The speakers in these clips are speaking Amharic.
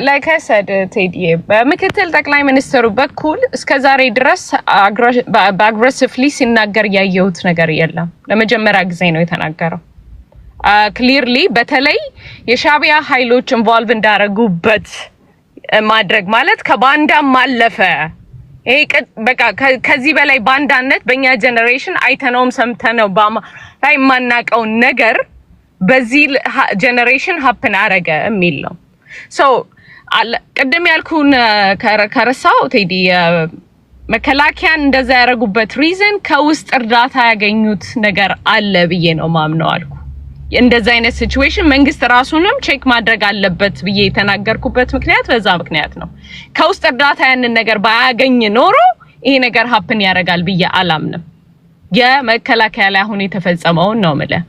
like I said ቴዲ በምክትል ጠቅላይ ሚኒስትሩ በኩል እስከዛሬ ድረስ በአግሬሲቭሊ ሲናገር ያየሁት ነገር የለም። ለመጀመሪያ ጊዜ ነው የተናገረው። ክሊርሊ በተለይ የሻቢያ ኃይሎች ኢንቮልቭ እንዳረጉበት ማድረግ ማለት ከባንዳም ማለፈ ይሄ በቃ ከዚህ በላይ ባንዳነት በእኛ ጀነሬሽን አይተነውም ሰምተነው ላይ ማናቀው ነገር በዚህ ጀነሬሽን ሀፕን አረገ የሚል ነው። ሶ ቀደም ያልኩን ከረሳው ቴዲ መከላከያን እንደዛ ያረጉበት ሪዝን ከውስጥ እርዳታ ያገኙት ነገር አለ ብዬ ነው ማምነው አልኩ። እንደዛ አይነት ሲቹዌሽን መንግስት ራሱንም ቼክ ማድረግ አለበት ብዬ የተናገርኩበት ምክንያት በዛ ምክንያት ነው። ከውስጥ እርዳታ ያንን ነገር ባያገኝ ኖሮ ይሄ ነገር ሀፕን ያረጋል ብዬ አላምንም። የመከላከያ ላይ አሁን የተፈጸመው ነው ማለት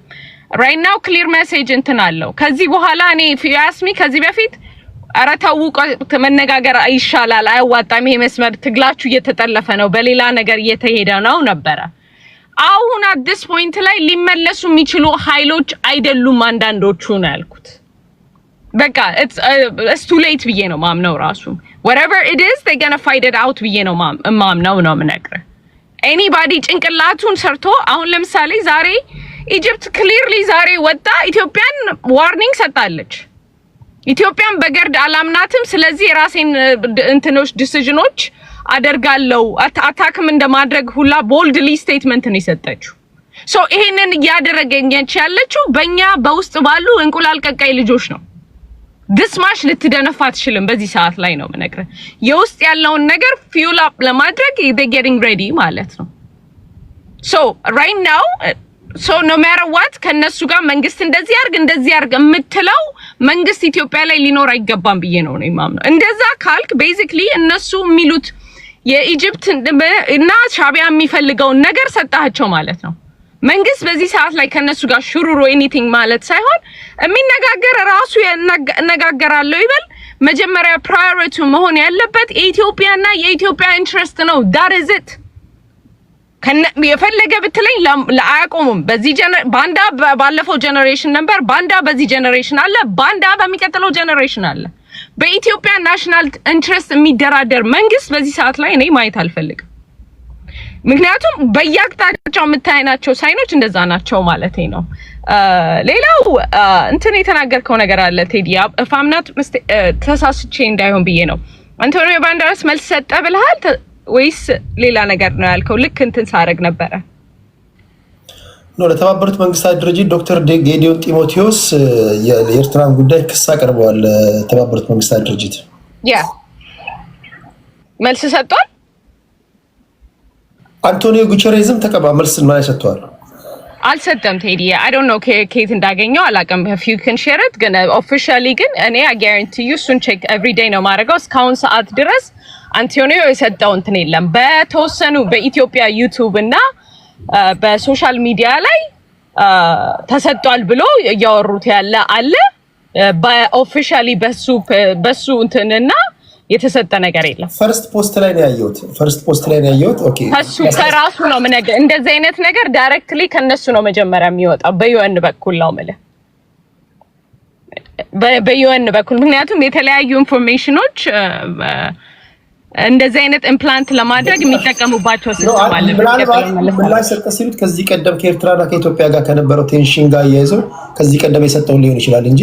right now clear message እንትን አለው። ከዚህ በኋላ እኔ ፊያስሚ ከዚህ በፊት አራታው መነጋገር አይሻላል አይዋጣም ይሄ መስመር ትግላችሁ እየተጠለፈ ነው በሌላ ነገር እየተሄደ ነው ነበረ። አሁን at this point ላይ ሊመለሱ የሚችሉ ኃይሎች አይደሉም አንዳንዶቹ ነው ያልኩት። በቃ it's too late ብዬ ነው ማምነው ራሱ whatever it is they gonna fight it out ብዬ ነው ማምነው ነው ምነግር anybody ጭንቅላቱን ሰርቶ አሁን ለምሳሌ ዛሬ ኢጂፕት ክሊርሊ ዛሬ ወጣ ኢትዮጵያን ዋርኒንግ ሰጣለች። ኢትዮጵያን በገርድ አላምናትም ስለዚህ የራሴን እንትኖች ዲሲዥኖች አደርጋለሁ አታክም እንደማድረግ ሁላ ቦልድሊ ስቴትመንት ነው የሰጠችው። ሶ ይሄንን ያደረገኛች ያለችው በእኛ በውስጥ ባሉ እንቁላል ቀቃይ ልጆች ነው። ድስማሽ ልትደነፋ አትችልም በዚህ ሰዓት ላይ ነው ምነግርህ። የውስጥ ያለውን ነገር ፊውል አፕ ለማድረግ they getting ready ማለት ነው። ሶ right now so no matter what ከነሱ ጋር መንግስት እንደዚህ ያርግ የምትለው መንግስት ኢትዮጵያ ላይ ሊኖር አይገባም ብዬ ነው የማምነው። እንደዛ ካልክ basically እነሱ የሚሉት የኢጂፕት እና ሻቢያ የሚፈልገው ነገር ሰጣቸው ማለት ነው። መንግስት በዚህ ሰዓት ላይ ከነሱ ጋር ሹሩሩ anything ማለት ሳይሆን የሚነጋገር ራሱ ያነጋገራለው ይበል። መጀመሪያ ፕራዮሪቲ መሆን ያለበት ኢትዮጵያና የኢትዮጵያ ኢንትረስት ነው። that is it የፈለገ ብትለኝ ለአያቆሙም። በዚህ ባንዳ ባለፈው ጀነሬሽን ነበር፣ ባንዳ በዚህ ጀነሬሽን አለ፣ ባንዳ በሚቀጥለው ጀነሬሽን አለ። በኢትዮጵያ ናሽናል ኢንትረስት የሚደራደር መንግስት በዚህ ሰዓት ላይ እኔ ማየት አልፈልግም። ምክንያቱም በየአቅጣጫው የምታይናቸው ሳይኖች እንደዛ ናቸው ማለት ነው። ሌላው እንትን የተናገርከው ነገር አለ ቴዲ ፋምናት ተሳስቼ እንዳይሆን ብዬ ነው። አንቶኒዮ ባንዴራስ መልስ ሰጠ ብለሃል ወይስ ሌላ ነገር ነው ያልከው? ልክ እንትን ሳረግ ነበረ ነው ለተባበሩት መንግስታት ድርጅት ዶክተር ጌዲዮን ጢሞቴዎስ የኤርትራን ጉዳይ ክስ አቀርበዋል። ተባበሩት መንግስታት ድርጅት ያ መልስ ሰጥቷል። አንቶኒዮ ጉተሬዝም መልስ ማለት ሰጥቷል። አልሰጠም ቴዲ I don't know ከየት እንዳገኘው አላውቅም። if you can share it ግን officially ግን እኔ I guarantee you soon check every day ነው ማድረገው። እስካሁን ሰዓት ድረስ አንቶኒዮ የሰጠው እንትን የለም። በተወሰኑ በኢትዮጵያ ዩቲዩብ እና በሶሻል ሚዲያ ላይ ተሰጥቷል ብሎ ያወሩት ያለ አለ። በኦፊሻሊ በሱ እንትንና የተሰጠ ነገር የለም። ፈርስት ፖስት ላይ ነው ያየሁት ኦኬ እሱ ከራሱ ነው ምንገር እንደዚህ አይነት ነገር ዳይሬክትሊ ከነሱ ነው መጀመሪያ የሚወጣው በዩኤን በኩል ነው ማለት በዩኤን በኩል። ምክንያቱም የተለያዩ ኢንፎርሜሽኖች እንደዚህ አይነት ኢምፕላንት ለማድረግ የሚጠቀሙባቸው ሲስተም አለ። ምላሽ ሰጠ ሲሉት ከዚህ ቀደም ከኤርትራና ከኢትዮጵያ ጋር ከነበረው ቴንሽን ጋር ያይዘው ከዚህ ቀደም የሰጠው ሊሆን ይችላል እንጂ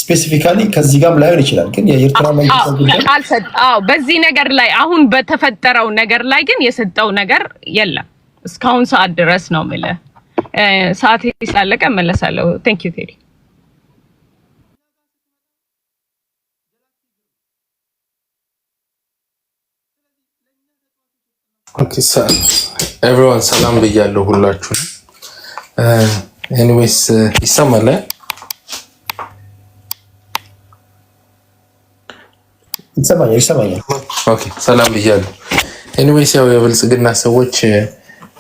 ስፔሲፊካሊ ከዚህ ጋርም ላይሆን ይችላል። ግን የኤርትራ መንግስት ጉዳይ በዚህ ነገር ላይ አሁን በተፈጠረው ነገር ላይ ግን የሰጠው ነገር የለም እስካሁን ሰዓት ድረስ ነው ማለት ሰዓት ይሳለቀ መለሳለሁ። ቴንክ ዩ ቴዲ። ኦኬ ኤቭሪዋን ሰላም ብያለሁ ሁላችሁ። ኤኒዌይስ ይሰማል ይሰማኛል። ኦኬ ሰላም ብያለሁ። ኤኒዌይስ ያው የብልጽግና ሰዎች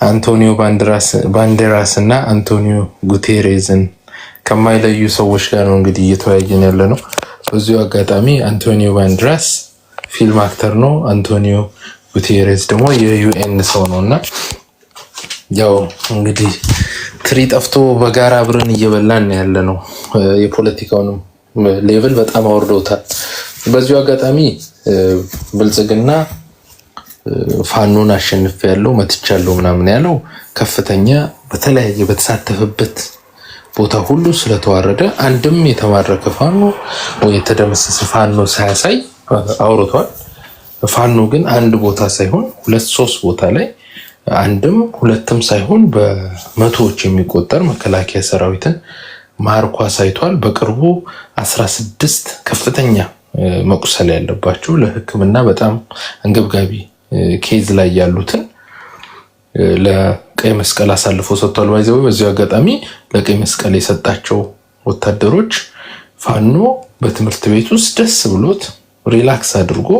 አንቶኒዮ ባንዴራስ እና አንቶኒዮ ጉቴሬዝን ከማይለዩ ሰዎች ጋር ነው እንግዲህ እየተወያየን ያለ ነው። በዚሁ አጋጣሚ አንቶኒዮ ባንዴራስ ፊልም አክተር ነው። አንቶኒዮ ጉቴሬዝ ደግሞ የዩኤን ሰው ነውና ያው እንግዲህ ትሪ ጠፍቶ በጋራ አብረን እየበላን ያለ ነው። የፖለቲካውንም ሌቭል በጣም አወርዶታል። በዚሁ አጋጣሚ ብልጽግና ፋኖን አሸንፍ ያለው መትቻለሁ ምናምን ያለው ከፍተኛ በተለያየ በተሳተፈበት ቦታ ሁሉ ስለተዋረደ አንድም የተማረከ ፋኖ ወይ የተደመሰሰ ፋኖ ሳያሳይ አውርቷል። ፋኖ ግን አንድ ቦታ ሳይሆን 2-3 ቦታ ላይ አንድም ሁለትም ሳይሆን በመቶዎች የሚቆጠር መከላከያ ሰራዊትን ማርኮ አሳይቷል። በቅርቡ 16 ከፍተኛ መቁሰል ያለባቸው ለሕክምና በጣም አንገብጋቢ ኬዝ ላይ ያሉትን ለቀይ መስቀል አሳልፎ ሰጥቷል። ባይዘው በዚህ አጋጣሚ ለቀይ መስቀል የሰጣቸው ወታደሮች ፋኖ በትምህርት ቤት ውስጥ ደስ ብሎት ሪላክስ አድርጎ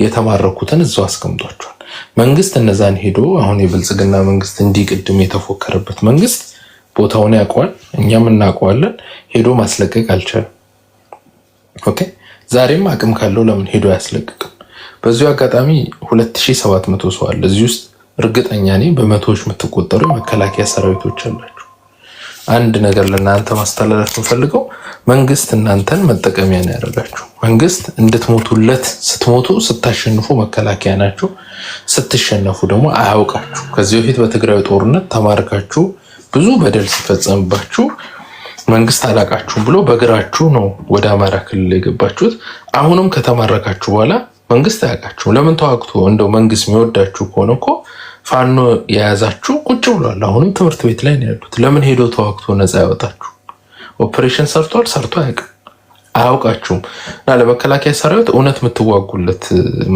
የተማረኩትን እዛው አስቀምጧቸዋል። መንግስት እነዛን ሄዶ አሁን የብልጽግና መንግስት እንዲቅድም የተፎከረበት መንግስት ቦታውን ያውቀዋል፣ እኛም እናውቀዋለን። ሄዶ ማስለቀቅ አልቻለም። ኦኬ ዛሬም አቅም ካለው ለምን ሄዶ ያስለቅቅም? በዚሁ አጋጣሚ 2700 ሰው አለ እዚህ ውስጥ እርግጠኛ ነኝ በመቶዎች የምትቆጠሩ መከላከያ ሰራዊቶች አላችሁ። አንድ ነገር ለእናንተ ማስተላለፍ የምፈልገው መንግስት እናንተን መጠቀሚያ ነው ያደረጋችሁ። መንግስት እንድትሞቱለት ስትሞቱ ስታሸንፉ መከላከያ ናችሁ፣ ስትሸነፉ ደግሞ አያውቃችሁ። ከዚህ በፊት በትግራይ ጦርነት ተማርካችሁ ብዙ በደል ሲፈጸምባችሁ መንግስት አላቃችሁም ብሎ በእግራችሁ ነው ወደ አማራ ክልል የገባችሁት። አሁንም ከተማረካችሁ በኋላ መንግስት አያውቃችሁም። ለምን ተዋግቶ እንደው መንግስት የሚወዳችሁ ከሆነ እኮ ፋኖ የያዛችሁ ቁጭ ብሏል። አሁንም ትምህርት ቤት ላይ ነው ያሉት። ለምን ሄዶ ተዋግቶ ነፃ ያወጣችሁ? ኦፕሬሽን ሰርቷል? ሰርቶ አያውቅም። አያውቃችሁም። እና ለመከላከያ ሰራዊት እውነት የምትዋጉለት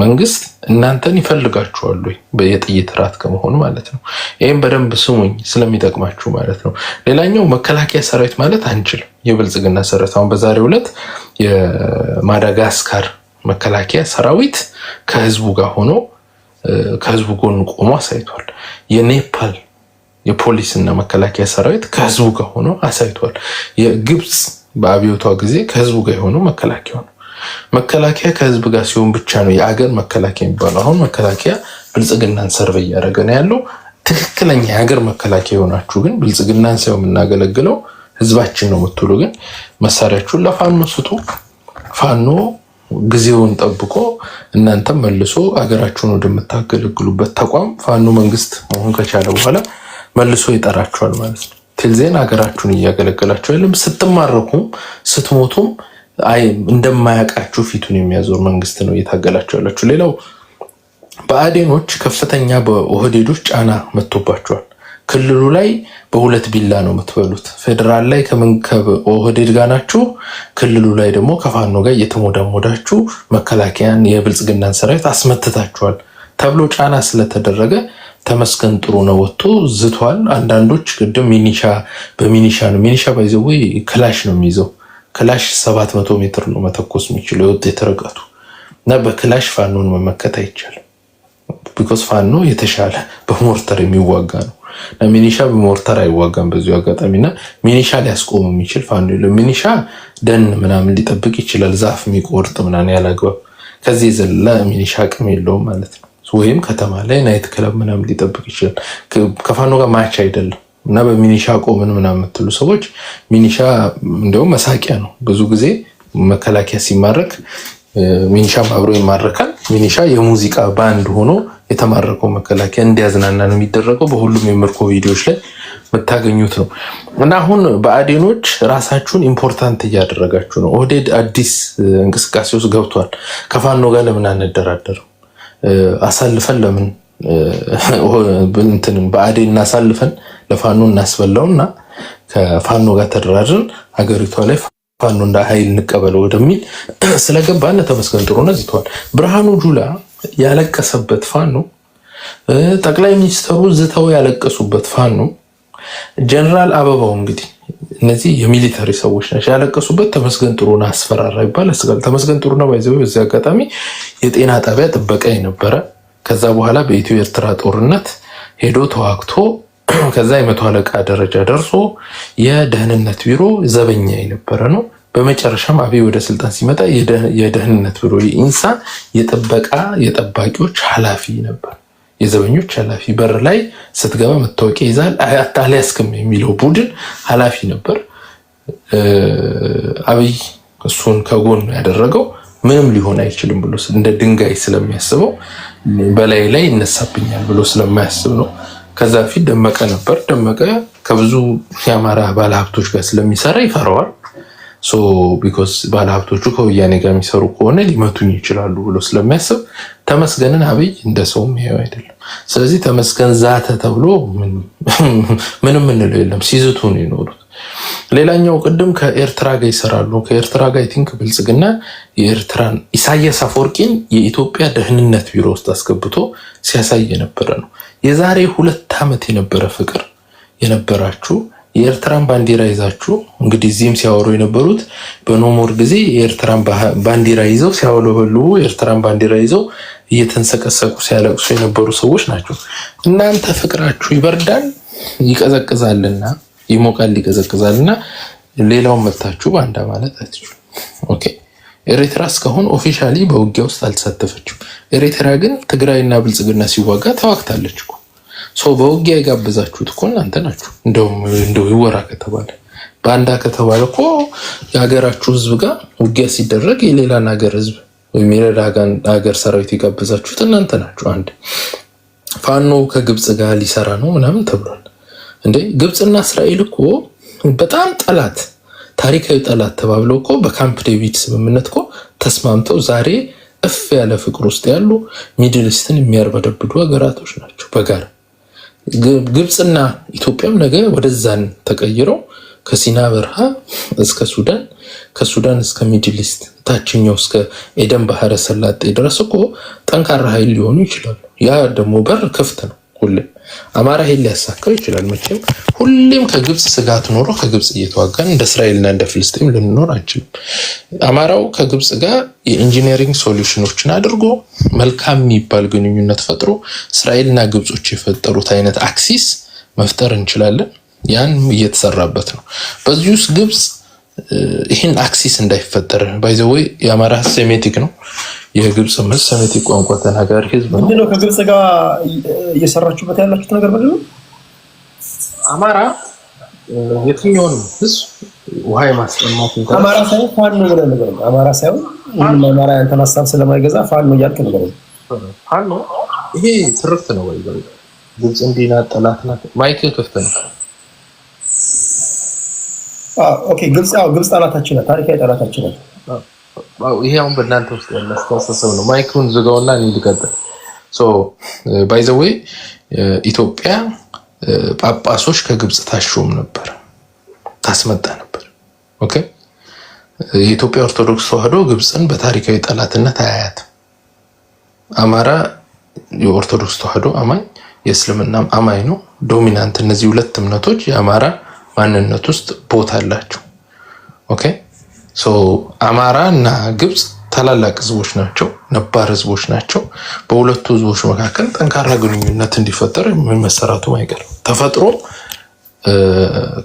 መንግስት እናንተን ይፈልጋችኋል ወይ የጥይት ራት ከመሆኑ ማለት ነው። ይህም በደንብ ስሙኝ ስለሚጠቅማችሁ ማለት ነው። ሌላኛው መከላከያ ሰራዊት ማለት አንችልም። የብልጽግና ሰራዊት አሁን በዛሬው ዕለት የማዳጋስካር መከላከያ ሰራዊት ከህዝቡ ጋር ሆኖ ከህዝቡ ጎን ቆሞ አሳይቷል። የኔፓል የፖሊስና መከላከያ ሰራዊት ከህዝቡ ጋር ሆኖ አሳይቷል። የግብጽ በአብዮቷ ጊዜ ከህዝቡ ጋር የሆነው መከላከያ ነው። መከላከያ ከህዝብ ጋር ሲሆን ብቻ ነው የአገር መከላከያ የሚባለው። አሁን መከላከያ ብልጽግናን ሰርቬይ እያደረገ ነው ያለው። ትክክለኛ የሀገር መከላከያ የሆናችሁ ግን ብልጽግናን ሳይሆን የምናገለግለው ህዝባችን ነው የምትሉ ግን መሳሪያችሁን ለፋኖ ስጡ። ፋኖ ጊዜውን ጠብቆ እናንተም መልሶ አገራችሁን ወደምታገለግሉበት ተቋም ፋኖ መንግስት መሆን ከቻለ በኋላ መልሶ ይጠራችኋል ማለት ነው። ቴልዜን ሀገራችሁን እያገለገላችሁ አይደለም። ስትማረኩም ስትሞቱም እንደማያውቃችሁ ፊቱን የሚያዞር መንግስት ነው እየታገላችሁ ያላችሁ። ሌላው በአዴኖች ከፍተኛ በኦህዴዶች ጫና መጥቶባቸዋል። ክልሉ ላይ በሁለት ቢላ ነው የምትበሉት። ፌዴራል ላይ ከኦህዴድ ጋር ናችሁ፣ ክልሉ ላይ ደግሞ ከፋኖ ጋር እየተሞዳሞዳችሁ መከላከያን የብልጽግናን ሰራዊት አስመትታችኋል ተብሎ ጫና ስለተደረገ ተመስገን ጥሩነህ ወጥቶ ዝቷል። አንዳንዶች ቅድም በሚኒሻ ነው ሚኒሻ ባይዘው ክላሽ ነው የሚይዘው። ክላሽ 700 ሜትር ነው መተኮስ የሚችለው የውጤት ርቀቱ እና በክላሽ ፋኖን መመከት አይቻልም። ቢኮዝ ፋኖ የተሻለ በሞርተር የሚዋጋ ነው። ሚኒሻ በሞርተር አይዋጋም። በዚሁ አጋጣሚና ሚኒሻ ሊያስቆም የሚችል ፋኖ የለም። ሚኒሻ ደን ምናምን ሊጠብቅ ይችላል፣ ዛፍ የሚቆርጥ ምናምን ያላግባብ። ከዚህ የዘለለ ሚኒሻ አቅም የለውም ማለት ነው። ወይም ከተማ ላይ ናይት ክለብ ምናምን ሊጠብቅ ይችላል። ከፋኖ ጋር ማች አይደለም። እና በሚኒሻ ቆምን ምናምን የምትሉ ሰዎች ሚኒሻ እንደውም መሳቂያ ነው። ብዙ ጊዜ መከላከያ ሲማረክ ሚኒሻም አብሮ ይማረካል። ሚኒሻ የሙዚቃ ባንድ ሆኖ የተማረከው መከላከያ እንዲያዝናና ነው የሚደረገው። በሁሉም የምርኮ ቪዲዮዎች ላይ የምታገኙት ነው። እና አሁን በአዴኖች ራሳችሁን ኢምፖርታንት እያደረጋችሁ ነው። ኦህዴድ አዲስ እንቅስቃሴ ውስጥ ገብቷል። ከፋኖ ጋር ለምን አንደራደርም? አሳልፈን ለምን እንትንን በአዴን እናሳልፈን ለፋኖ እናስበላውና ከፋኖ ጋር ተደራድረን ሀገሪቷ ላይ ፋኖ እንደ ኃይል እንቀበለው ወደሚል ስለገባን ተመስገን ጥሩነህ ዝቷል። ብርሃኑ ጁላ ያለቀሰበት ፋኖ፣ ጠቅላይ ሚኒስትሩ ዝተው ያለቀሱበት ፋኖ፣ ጀነራል አበባው እንግዲህ እነዚህ የሚሊተሪ ሰዎች ናቸው ያለቀሱበት። ተመስገን ጥሩነህ አስፈራራ ይባላል። ተመስገን ጥሩነህ ባይዘው በዚህ አጋጣሚ የጤና ጣቢያ ጥበቃ የነበረ ከዛ በኋላ በኢትዮ ኤርትራ ጦርነት ሄዶ ተዋግቶ ከዛ የመቶ አለቃ ደረጃ ደርሶ የደህንነት ቢሮ ዘበኛ የነበረ ነው። በመጨረሻም አብይ ወደ ስልጣን ሲመጣ የደህንነት ቢሮ ኢንሳ የጥበቃ የጠባቂዎች ኃላፊ ነበር። የዘበኞች ኃላፊ በር ላይ ስትገባ መታወቂያ ይዛል አልያዝክም የሚለው ቡድን ኃላፊ ነበር። አብይ እሱን ከጎን ያደረገው ምንም ሊሆን አይችልም ብሎ እንደ ድንጋይ ስለሚያስበው በላይ ላይ ይነሳብኛል ብሎ ስለማያስብ ነው። ከዛ ፊት ደመቀ ነበር። ደመቀ ከብዙ የአማራ ባለሀብቶች ጋር ስለሚሰራ ይፈራዋል። ሶ ቢኮዝ ባለሀብቶቹ ከወያኔ ጋር የሚሰሩ ከሆነ ሊመቱኝ ይችላሉ ብሎ ስለሚያስብ ተመስገንን አብይ እንደ ሰውም ይሄው አይደለም። ስለዚህ ተመስገን ዛተ ተብሎ ምንም ምንለው የለም። ሲዝቱ ነው የኖሩት። ሌላኛው ቅድም ከኤርትራ ጋር ይሰራሉ። ከኤርትራ ጋር አይ ቲንክ ብልጽግና የኤርትራን ኢሳያስ አፈወርቂን የኢትዮጵያ ደህንነት ቢሮ ውስጥ አስገብቶ ሲያሳይ የነበረ ነው። የዛሬ 2 ዓመት የነበረ ፍቅር የነበራችሁ የኤርትራን ባንዲራ ይዛችሁ እንግዲህ እዚህም ሲያወሩ የነበሩት በኖሞር ጊዜ የኤርትራን ባንዲራ ይዘው ሲያወለበሉ የኤርትራን ባንዲራ ይዘው እየተንሰቀሰቁ ሲያለቅሱ የነበሩ ሰዎች ናቸው። እናንተ ፍቅራችሁ ይበርዳል ይቀዘቅዛልና ይሞቃል ይቀዘቅዛልና ሌላውን መታችሁ ባንዳ ማለት አትችሉ። ኦኬ ኤርትራ እስካሁን ኦፊሻሊ በውጊያ ውስጥ አልተሳተፈችም። ኤርትራ ግን ትግራይና ብልጽግና ሲዋጋ ተዋግታለች እኮ። ሶ በውጊያ የጋበዛችሁት እኮ እናንተ ናችሁ። እንደው ይወራ ከተባለ ባንዳ ከተባለ እኮ የሀገራችሁ ህዝብ ጋር ውጊያ ሲደረግ የሌላን ሀገር ህዝብ ወይም የሌላ ሀገር ሰራዊት የጋበዛችሁት እናንተ ናችሁ። አንድ ፋኖ ከግብጽ ጋር ሊሰራ ነው ምናምን ተብሏል። እንዴ ግብጽና እስራኤል እኮ በጣም ጠላት ታሪካዊ ጠላት ተባብለው እኮ በካምፕ ዴቪድ ስምምነት እኮ ተስማምተው ዛሬ እፍ ያለ ፍቅር ውስጥ ያሉ ሚድል ኢስትን የሚያርበደብዱ ሀገራቶች ናቸው በጋራ። ግብጽና ኢትዮጵያም ነገ ወደዛን ተቀይረው ከሲና በረሃ እስከ ሱዳን ከሱዳን እስከ ሚድል ኢስት ታችኛው እስከ ኤደን ባህረ ሰላጤ ድረስ እኮ ጠንካራ ኃይል ሊሆኑ ይችላሉ። ያ ደግሞ በር ክፍት ነው። ሁሌም አማራ ኃይል ሊያሳካው ይችላል። መቼም ሁሌም ከግብጽ ስጋት ኖሮ ከግብጽ እየተዋጋን እንደ እስራኤልና እንደ ፍልስጤም ልንኖር አንችልም። አማራው ከግብጽ ጋር የኢንጂነሪንግ ሶሉሽኖችን አድርጎ መልካም የሚባል ግንኙነት ፈጥሮ እስራኤልና ግብጾች የፈጠሩት አይነት አክሲስ መፍጠር እንችላለን። ያን እየተሰራበት ነው። በዚህ ውስጥ ግብጽ ይህን አክሲስ እንዳይፈጠር ባይዘወይ የአማራ ሴሜቲክ ነው። የግብጽ መልስ ሴሜቲክ ቋንቋ ተናጋሪ ህዝብ ነው። ምንድነው ከግብጽ ጋር እየሰራችሁበት ያላችሁት ነገር ምንድን ነው? አማራ የትኛውንም ህዝብ ውሃ የማስጠማት አማራ ሳይሆን ፋኖ ብለህ ነገር ነው። አማራ ሳይሆን አማራ ያንተን ሀሳብ ስለማይገዛ ፋኖ እያልክ ነገር ነው። ፋኖ ይሄ ትርክት ነው ወይ? ግብጽ እንዲና ጠላት ናት። ማይክ ክፍት ነው። ኦኬ ግብጽ ጠላታችን ናት። ታሪካዊ ጠላታችን ናት። ይሄ አሁን በእናንተ ውስጥ ያለ አስተሳሰብ ነው። ማይኩን ዝጋውና እንዲቀጥል። ባይ ዘ ዌይ ኢትዮጵያ ጳጳሶች ከግብጽ ታሾም ነበር፣ ታስመጣ ነበር። ኦኬ የኢትዮጵያ ኦርቶዶክስ ተዋህዶ ግብጽን በታሪካዊ ጠላትነት አያያት። አማራ የኦርቶዶክስ ተዋህዶ አማኝ የእስልምና አማኝ ነው ዶሚናንት። እነዚህ ሁለት እምነቶች የአማራ ማንነት ውስጥ ቦታ አላቸው። ኦኬ አማራ እና ግብጽ ታላላቅ ህዝቦች ናቸው፣ ነባር ህዝቦች ናቸው። በሁለቱ ህዝቦች መካከል ጠንካራ ግንኙነት እንዲፈጠር መሰራቱ አይቀርም። ተፈጥሮ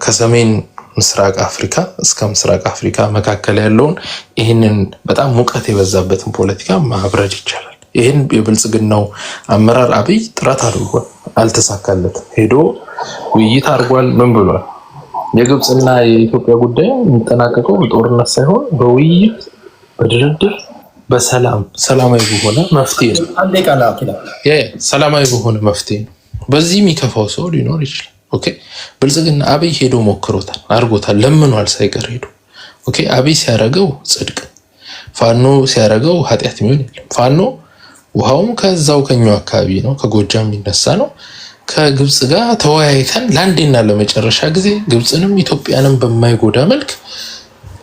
ከሰሜን ምስራቅ አፍሪካ እስከ ምስራቅ አፍሪካ መካከል ያለውን ይህንን በጣም ሙቀት የበዛበትን ፖለቲካ ማብረድ ይቻላል። ይህን የብልጽግናው አመራር አብይ ጥረት አድርጓል፣ አልተሳካለትም። ሄዶ ውይይት አድርጓል። ምን ብሏል? የግብጽና የኢትዮጵያ ጉዳይ የሚጠናቀቀው በጦርነት ሳይሆን በውይይት በድርድር በሰላም ሰላማዊ በሆነ መፍትሄ ነው። ሰላማዊ በሆነ መፍትሄ ነው። በዚህ የሚከፋው ሰው ሊኖር ይችላል። ኦኬ ብልጽግና አብይ ሄዶ ሞክሮታል፣ አድርጎታል፣ ለምኗል ሳይቀር ሄዶ። ኦኬ አብይ ሲያረገው ጽድቅ፣ ፋኖ ሲያረገው ኃጢአት የሚሆን የለም። ፋኖ ውሃውም ከዛው ከኛው አካባቢ ነው፣ ከጎጃም የሚነሳ ነው። ከግብጽ ጋር ተወያይተን ለአንዴና ለመጨረሻ ጊዜ ግብጽንም ኢትዮጵያንም በማይጎዳ መልክ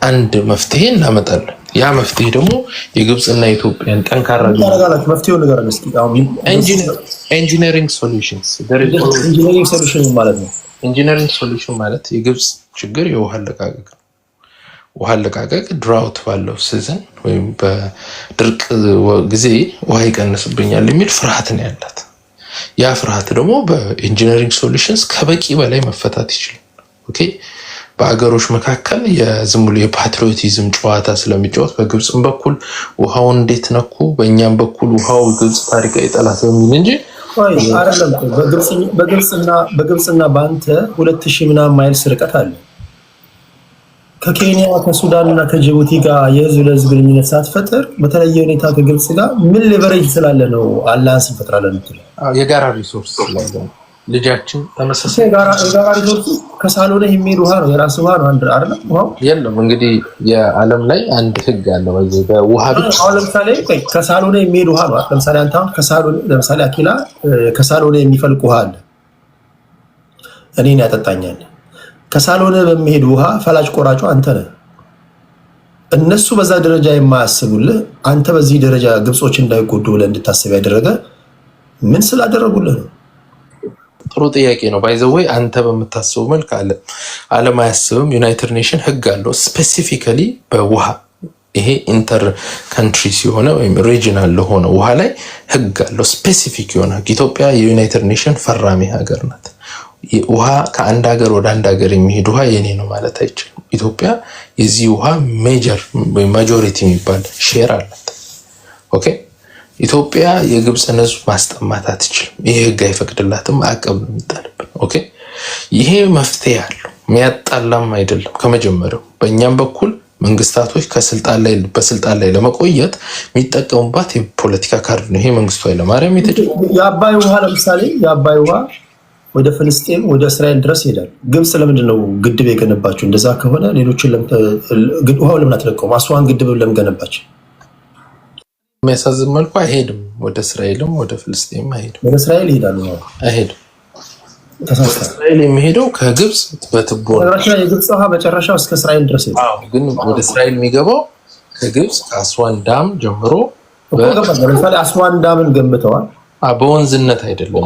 አንድ መፍትሄ እናመጣለን። ያ መፍትሄ ደግሞ የግብጽና የኢትዮጵያን ጠንካራ መፍትሄው ነገር ነው። ኢንጂነሪንግ ሶሉሽንስ ማለት ነው። ኢንጂነሪንግ ሶሉሽን ማለት የግብጽ ችግር የውሃ አለቃቀቅ ነው። ውሃ አለቃቀቅ ድራውት ባለው ሲዝን ወይም በድርቅ ጊዜ ውሃ ይቀንስብኛል የሚል ፍርሃት ነው ያላት። ያ ፍርሃት ደግሞ በኢንጂነሪንግ ሶሉሽንስ ከበቂ በላይ መፈታት ይችላል። ኦኬ በአገሮች መካከል የዝም ብሎ የፓትሪዮቲዝም ጨዋታ ስለሚጫወት በግብጽም በኩል ውሃውን እንዴት ነኩ፣ በእኛም በኩል ውሃው ግብጽ ታሪካዊ ጠላት በሚል እንጂ በግብጽና በአንተ 2000 ምናምን ማይልስ ርቀት አለ። ከኬንያ ከሱዳን እና ከጅቡቲ ጋር የህዝብ ለህዝብ ግንኙነት ሳትፈጥር በተለየ ሁኔታ ከግብጽ ጋር ምን ሌቨሬጅ ስላለ ነው አላያንስ እንፈጥራለን የምትለው? የጋራ ሪሶርስ ስላለ ልጃችን ተመሳሳይ የጋራ ሪሶርስ ከሳሎነ የሚሄድ ውሃ ነው፣ የራስ ውሃ ነው አንድ አይደል? ውሃው የለም እንግዲህ የዓለም ላይ አንድ ህግ አለ ወይ በውሃ ብቻ። አሁን ለምሳሌ ከሳሎነ የሚሄድ ውሃ ነው። ለምሳሌ አንተ አሁን ከሳሎነ ለምሳሌ አኪላ ከሳሎነ የሚፈልቅ ውሃ አለ፣ እኔን ያጠጣኛል። ከሳሎነ በሚሄድ ውሃ ፈላጭ ቆራጩ አንተ ነህ። እነሱ በዛ ደረጃ የማያስቡልህ አንተ በዚህ ደረጃ ግብጾች እንዳይጎዱ ብለህ እንድታስብ ያደረገ ምን ስላደረጉልህ ነው? ጥሩ ጥያቄ ነው። ባይዘወይ አንተ በምታስበው መልክ ዓለም አያስብም። ዩናይትድ ኔሽን ህግ አለው ስፔሲፊካሊ በውሃ ይሄ ኢንተር ካንትሪ ሲሆነ ወይም ሪጂናል ለሆነ ውሃ ላይ ህግ አለው ስፔሲፊክ የሆነ ህግ። ኢትዮጵያ የዩናይትድ ኔሽን ፈራሚ ሀገር ናት። ውሃ ከአንድ ሀገር ወደ አንድ ሀገር የሚሄድ ውሃ የኔ ነው ማለት አይችልም። ኢትዮጵያ የዚህ ውሃ ሜጀር ወይም ማጆሪቲ የሚባል ሼር አላት። ኦኬ ኢትዮጵያ የግብፅን ህዝብ ማስጠማት አትችልም። ይሄ ህግ አይፈቅድላትም። ማዕቀብ ነው የሚጣልብን። ኦኬ ይሄ መፍትሄ አለው፣ የሚያጣላም አይደለም። ከመጀመሪያው በእኛም በኩል መንግስታቶች በስልጣን ላይ ለመቆየት የሚጠቀሙባት የፖለቲካ ካርድ ነው። ይሄ መንግስቱ ኃይለማርያም የአባይ ውሃ ለምሳሌ የአባይ ውሃ ወደ ፍልስጤም ወደ እስራኤል ድረስ ይሄዳል። ግብጽ ለምንድን ነው ግድብ የገነባቸው? እንደዛ ከሆነ ሌሎችን ውሃው ለምን አትለቀውም? አስዋን ግድብ ለምን ገነባች? የሚያሳዝን መልኩ አይሄድም። ወደ እስራኤልም ወደ ፍልስጤም አይሄድም። ወደ እስራኤል ይሄዳል። አይሄድም። እስራኤል የሚሄደው ከግብጽ በትቦ የግብጽ ውሃ መጨረሻው እስከ እስራኤል ድረስ ይሄዳል። ግን ወደ እስራኤል የሚገባው ከግብጽ ከአስዋን ዳም ጀምሮ ለምሳሌ አስዋን ዳምን ገንብተዋል። በወንዝነት አይደለም።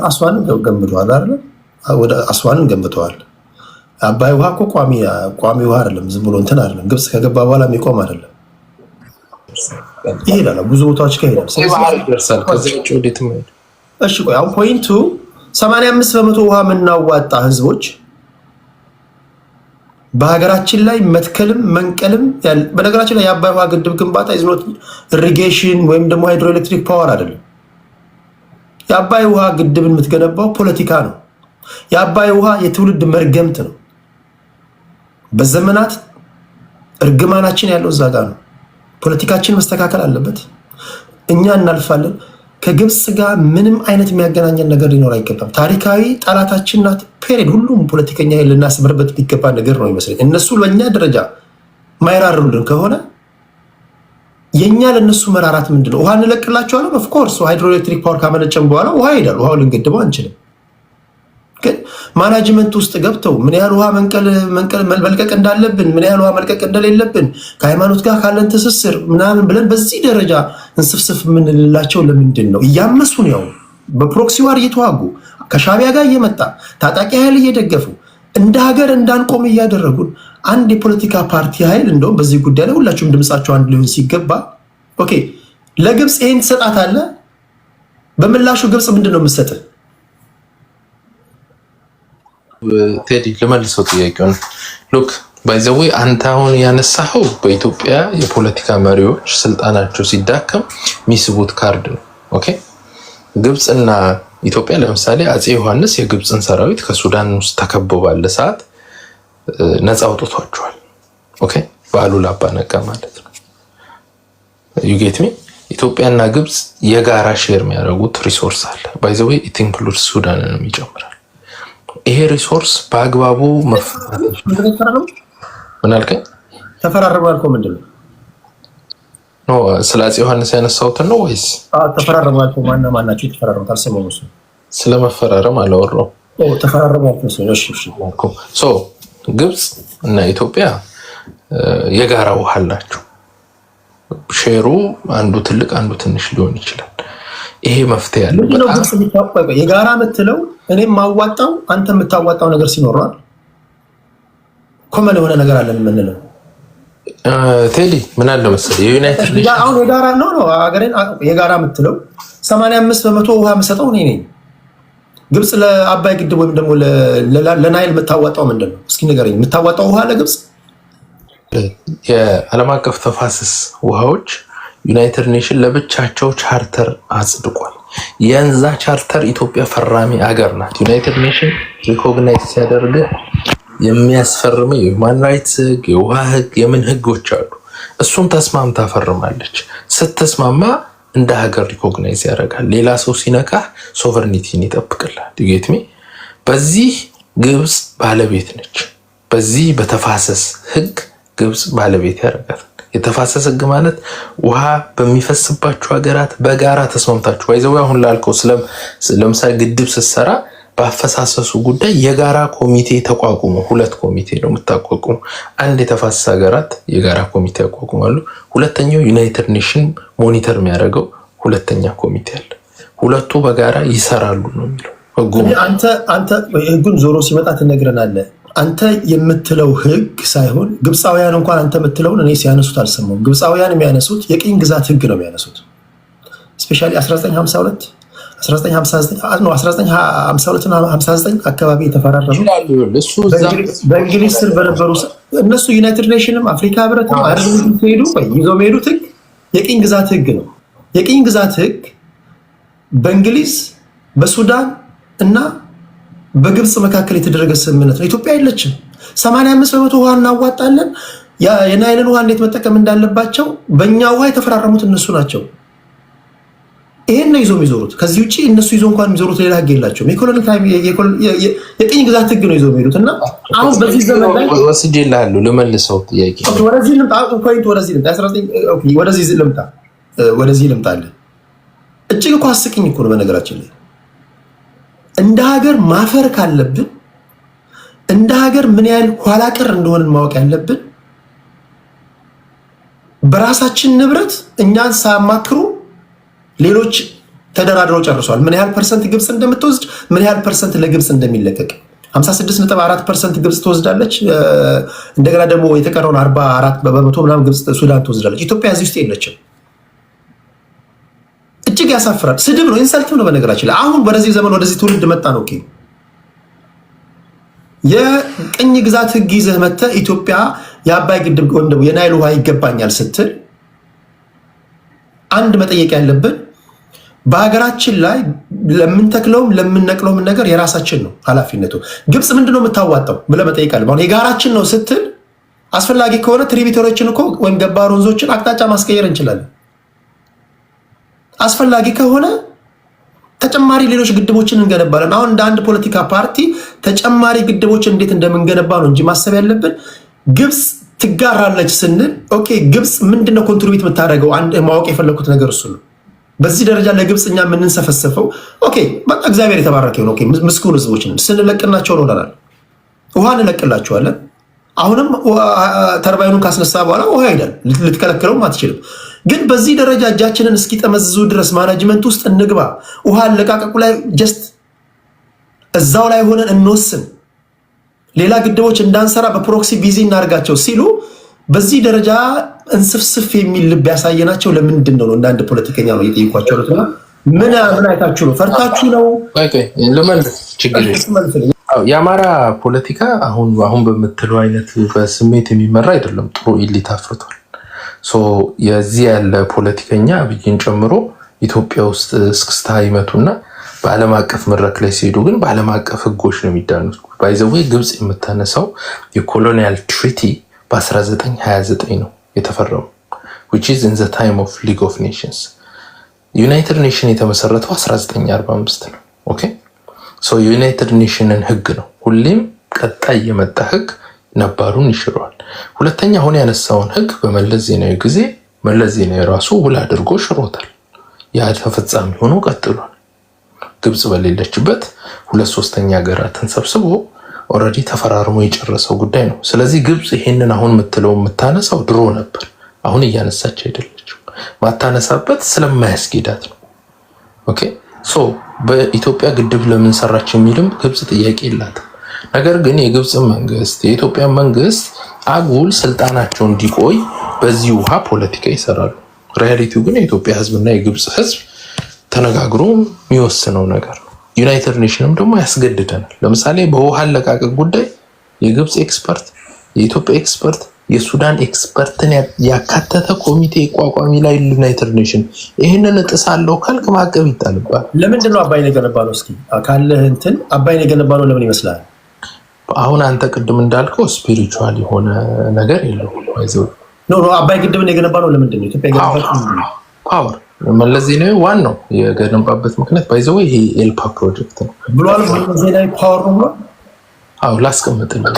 አስዋን ገንብተዋል አይደል? ወደ አስዋንን ገንብተዋል። አባይ ውሃ እኮ ቋሚ ውሃ አይደለም፣ ዝም ብሎ እንትን አይደለም። ግብጽ ከገባ በኋላ የሚቆም አይደለም፣ ይሄዳል። ብዙ ቦታዎች ከሄዳል ይደርሳል። ከዚህ ውጭ ወዴትም አይሄድ። እሺ ቆይ አሁን ፖይንቱ 85% ውሃ የምናዋጣ ህዝቦች በሀገራችን ላይ መትከልም መንቀልም በነገራችን ላይ የአባይ ውሃ ግድብ ግንባታ ኢዝኖት ኢሪጌሽን ወይም ደግሞ ሃይድሮኤሌክትሪክ ፓወር አይደለም። የአባይ ውሃ ግድብን የምትገነባው ፖለቲካ ነው። የአባይ ውሃ የትውልድ መርገምት ነው። በዘመናት እርግማናችን ያለው እዛ ጋር ነው። ፖለቲካችን መስተካከል አለበት። እኛ እናልፋለን። ከግብጽ ጋር ምንም አይነት የሚያገናኘን ነገር ሊኖር አይገባም። ታሪካዊ ጠላታችን ናት። ፔሬድ ሁሉም ፖለቲከኛ ልናስምርበት የሚገባ ነገር ነው ይመስለኝ። እነሱ በእኛ ደረጃ ማይራሩልን ከሆነ የእኛ ለእነሱ መራራት ምንድን ነው? ውሃ እንለቅላቸዋለን። ኦፍኮርስ ሃይድሮኤሌክትሪክ ፓወር ካመነጨን በኋላ ውሃ ይሄዳል። ውሃው ልንገድበው አንችልም። ግን ማናጅመንት ውስጥ ገብተው ምን ያህል ውሃ መልቀቅ እንዳለብን፣ ምን ያህል ውሃ መልቀቅ እንደሌለብን ከሃይማኖት ጋር ካለን ትስስር ምናምን ብለን በዚህ ደረጃ እንስፍስፍ የምንልላቸው ለምንድን ነው? እያመሱን ያው በፕሮክሲ ዋር እየተዋጉ ከሻቢያ ጋር እየመጣ ታጣቂ ኃይል እየደገፉ እንደ ሀገር እንዳንቆም እያደረጉን አንድ የፖለቲካ ፓርቲ ኃይል እንደውም በዚህ ጉዳይ ላይ ሁላችሁም ድምፃቸው አንድ ሊሆን ሲገባ ኦኬ ለግብፅ ይሄን ትሰጣታለህ። በምላሹ ግብፅ ምንድን ነው የምትሰጥህ? ቴዲ ልመልሰው ጥያቄውን። ሉክ ባይዘዌ አንተ አሁን ያነሳኸው በኢትዮጵያ የፖለቲካ መሪዎች ስልጣናቸው ሲዳከም የሚስቡት ካርድ ነው። ኦኬ ግብፅና ኢትዮጵያ ለምሳሌ አፄ ዮሐንስ የግብፅን ሰራዊት ከሱዳን ውስጥ ተከበው ባለ ሰዓት ነፃ አውጥቷቸዋል። ኦኬ በአሉላ አባ ነጋ ማለት ነው። ዩ ጌት ሚ። ኢትዮጵያና ግብፅ የጋራ ሼር የሚያደርጉት ሪሶርስ አለ። ባይዘዌ ኢት ኢንክሉድስ ሱዳንንም ይጨምራል። ይሄ ሪሶርስ በአግባቡ ምን አልከኝ? ተፈራረሙ ያልከው ምንድን ነው? ስለ አፄ ዮሐንስ ያነሳሁትን ነው ወይስ ተፈራረሙ ያልከው ማናቸው የተፈራረሙት? አልሰማሁም። እሱ ስለመፈራረም አላወራሁም። ተፈራረሙ ያልከው ግብፅ እና ኢትዮጵያ የጋራ ውሃ አላቸው። ሼሩ አንዱ ትልቅ አንዱ ትንሽ ሊሆን ይችላል። ይሄ መፍትሄ ያለው የጋራ የምትለው እኔም ማዋጣው አንተ የምታዋጣው ነገር ሲኖረዋል ኮመን የሆነ ነገር አለን የምንለው። ቴዲ ምን አለ መሰለህ የዩናይትድ ኔሽንስ አሁን የጋራ ነው ሀገሬን የጋራ የምትለው 85% ውሃ የምሰጠው እኔ ነኝ። ግብፅ ለአባይ ግድብ ወይም ደግሞ ለናይል የምታዋጣው ምንድን ነው? እስኪ ንገረኝ። የምታዋጣው ውሃ ለግብፅ የዓለም አቀፍ ተፋሰስ ውሃዎች ዩናይትድ ኔሽን ለብቻቸው ቻርተር አጽድቋል። የንዛ ቻርተር ኢትዮጵያ ፈራሚ አገር ናት። ዩናይትድ ኔሽን ሪኮግናይዝ ሲያደርግ የሚያስፈርመው የሁማን ራይትስ ህግ፣ የውሃ ህግ፣ የምን ህጎች አሉ። እሱን ተስማምታ ፈርማለች። ስትስማማ እንደ ሀገር ሪኮግናይዝ ያደርጋል። ሌላ ሰው ሲነካ ሶቨርኒቲን ይጠብቅላል። ዲጌትሚ በዚህ ግብጽ ባለቤት ነች። በዚህ በተፋሰስ ህግ ግብጽ ባለቤት ያደርጋል። የተፋሰስ ህግ ማለት ውሃ በሚፈስባቸው ሀገራት በጋራ ተስማምታችሁ ባይዘው አሁን ላልከው ለምሳሌ ግድብ ስትሰራ በአፈሳሰሱ ጉዳይ የጋራ ኮሚቴ ተቋቁሞ 2 ኮሚቴ ነው የምታቋቁሙ። አንድ የተፋሰስ ሀገራት የጋራ ኮሚቴ ያቋቁማሉ። ሁለተኛው ዩናይትድ ኔሽን ሞኒተር የሚያደርገው ሁለተኛ ኮሚቴ አለ። ሁለቱ በጋራ ይሰራሉ ነው የሚለው ህጉ። አንተ ህጉን ዞሮ ሲመጣ ትነግረናለህ። አንተ የምትለው ህግ ሳይሆን ግብፃውያን እንኳን አንተ የምትለውን እኔ ሲያነሱት አልሰማሁም። ግብፃውያን የሚያነሱት የቅኝ ግዛት ህግ ነው የሚያነሱት። ስፔሻሊ 1952 1952 እና 59 አካባቢ የተፈራረሙ በእንግሊዝ ስር በነበሩ እነሱ ዩናይትድ ኔሽንም አፍሪካ ህብረትም አረብ ሲሄዱ ይዘው የሚሄዱት ህግ የቅኝ ግዛት ህግ ነው። የቅኝ ግዛት ህግ በእንግሊዝ በሱዳን እና በግብጽ መካከል የተደረገ ስምምነት ነው። ኢትዮጵያ የለችም። 85% ውሃ እናዋጣለን። የናይልን ውሃ እንዴት መጠቀም እንዳለባቸው በእኛ ውሃ የተፈራረሙት እነሱ ናቸው። ይሄን ነው ይዞ የሚዞሩት። ከዚህ ውጪ እነሱ ይዞ እንኳን የሚዞሩት ሌላ ህግ የላቸውም። የኮሎኒ ታይም የቅኝ ግዛት ህግ ነው ይዞ የሚሄዱት እና አሁን በዚህ ዘመን ላይ ወስጄልሃለሁ ልመልሰው ጥያቄ ወደዚህ ልምጣ። ፖይንት ወደዚህ ልምጣ። እጅግ እኮ አስቂኝ እኮ ነው በነገራችን ላይ እንደ ሀገር ማፈር ካለብን እንደ ሀገር ምን ያህል ኋላ ቀር እንደሆንን ማወቅ ያለብን በራሳችን ንብረት እኛን ሳያማክሩ ሌሎች ተደራድረው ጨርሷል። ምን ያህል ፐርሰንት ግብጽ እንደምትወስድ ምን ያህል ፐርሰንት ለግብጽ እንደሚለቀቅ 56.4% ግብጽ ትወስዳለች። እንደገና ደግሞ የተቀረውን 44% ምናምን ግብጽ ሱዳን ትወስዳለች። ኢትዮጵያ እዚህ ውስጥ የለችም። እጅግ ያሳፍራል። ስድብ ነው፣ ኢንሰልትም ነው በነገራችን ላይ። አሁን ወደዚህ ዘመን ወደዚህ ትውልድ መጣ ነው። ኦኬ የቅኝ ግዛት ህግ ይዘህ መተህ ኢትዮጵያ የአባይ ግድብ ወይም ደግሞ የናይል ውሃ ይገባኛል ስትል አንድ መጠየቅ ያለብን በሀገራችን ላይ ለምንተክለውም ለምንነቅለውም ነገር የራሳችን ነው ኃላፊነቱ። ግብጽ ምንድነው የምታዋጣው ብለህ መጠየቅ አለ። አሁን የጋራችን ነው ስትል አስፈላጊ ከሆነ ትሪቢቶሪዎችን እኮ ወይም ገባር ወንዞችን አቅጣጫ ማስቀየር እንችላለን። አስፈላጊ ከሆነ ተጨማሪ ሌሎች ግድቦችን እንገነባለን። አሁን እንደ አንድ ፖለቲካ ፓርቲ ተጨማሪ ግድቦችን እንዴት እንደምንገነባ ነው እንጂ ማሰብ ያለብን ግብጽ ትጋራለች ስንል ኦኬ ግብጽ ምንድነው ኮንትሪቢዩት የምታደርገው? አንድ ማወቅ የፈለኩት ነገር እሱ ነው። በዚህ ደረጃ ለግብጽ እኛ የምንሰፈሰፈው ኦኬ በቃ እግዚአብሔር የተባረከ ነው። ኦኬ ምስኩን ህዝቦችን ስንለቅናቸው ነው ሆነናል። ውሃ እንለቅላቸዋለን። አሁንም ተርባይኑን ካስነሳ በኋላ ውሃ ይሄዳል። ልትከለክለውም አትችልም። ግን በዚህ ደረጃ እጃችንን እስኪጠመዝዙ ድረስ ማናጅመንት ውስጥ እንግባ። ውሃ አለቃቀቁ ላይ ጀስት እዛው ላይ ሆነን እንወስን፣ ሌላ ግድቦች እንዳንሰራ በፕሮክሲ ቢዚ እናርጋቸው ሲሉ በዚህ ደረጃ እንስፍስፍ የሚል ልብ ያሳየናቸው ለምንድን ነው? እንደ አንድ ፖለቲከኛ ነው እየጠየኳቸው ነው። ምን አይታችሁ ነው? ፈርታችሁ ነው? የአማራ ፖለቲካ አሁን በምትለው አይነት በስሜት የሚመራ አይደለም። ጥሩ ኢሊት አፍርቷል። የዚህ ያለ ፖለቲከኛ አብይን ጨምሮ ኢትዮጵያ ውስጥ እስክስታ ይመቱና በዓለም አቀፍ መድረክ ላይ ሲሄዱ ግን በዓለም አቀፍ ህጎች ነው የሚዳኑት። ባይዘዌ ግብጽ የምታነሳው የኮሎኒያል ትሪቲ በ1929 ነው የተፈረሙ which is in the time of League of Nations። ዩናይትድ ኔሽን የተመሰረተው 1945 ነው። ኦኬ ዩናይትድ ኔሽንን ህግ ነው ሁሌም ቀጣይ የመጣ ህግ ነባሩን ይሽረዋል። ሁለተኛ አሁን ያነሳውን ህግ በመለስ ዜናዊ ጊዜ መለስ ዜናዊ ራሱ ውል አድርጎ ሽሮታል። ያ ተፈጻሚ ሆኖ ቀጥሏል። ግብጽ በሌለችበት 2/3 ሀገራትን ሰብስቦ ኦልሬዲ ተፈራርሞ የጨረሰው ጉዳይ ነው። ስለዚህ ግብጽ ይሄንን አሁን የምታነሳው ድሮ ነበር፣ አሁን እያነሳች አይደለችም። ማታነሳበት ስለማያስጌዳት ነው። ኦኬ በኢትዮጵያ ግድብ ለምን ሰራች የሚልም ግብጽ ጥያቄ የላትም። ነገር ግን የግብጽ መንግስት የኢትዮጵያ መንግስት አጉል ስልጣናቸው እንዲቆይ በዚህ ውሃ ፖለቲካ ይሰራሉ። ሪያሊቲው ግን የኢትዮጵያ ህዝብና የግብጽ ህዝብ ተነጋግሮ የሚወስነው ነገር ነው። ዩናይትድ ኔሽንም ደግሞ ያስገድደናል። ለምሳሌ በውሃ አለቃቀቅ ጉዳይ የግብጽ ኤክስፐርት፣ የኢትዮጵያ ኤክስፐርት፣ የሱዳን ኤክስፐርትን ያካተተ ኮሚቴ ቋቋሚ ላይ ዩናይትድ ኔሽን ይህንን እጥሳለሁ ካልክ ማዕቀብ ይጣልባል። ለምንድን ነው አባይን የገነባ ነው? እስኪ ካለህ እንትን አባይን የገነባ ነው ለምን ይመስላል? አሁን አንተ ቅድም እንዳልከው ስፒሪቹዋል የሆነ ነገር የለውም። አይዘው ኖ አባይ ግድብን የገነባ ነው። ለምንድን ነው ኢትዮጵያ የገነባችው? ፓወር መለስ ዜናዊ ዋናው የገነባበት ምክንያት ባይዘው ይሄ ኤልፓ ፕሮጀክት ነው ብሏል። መለስ ዜናዊ ፓወር ነው ብሏል። አው ላስቀምጥልህ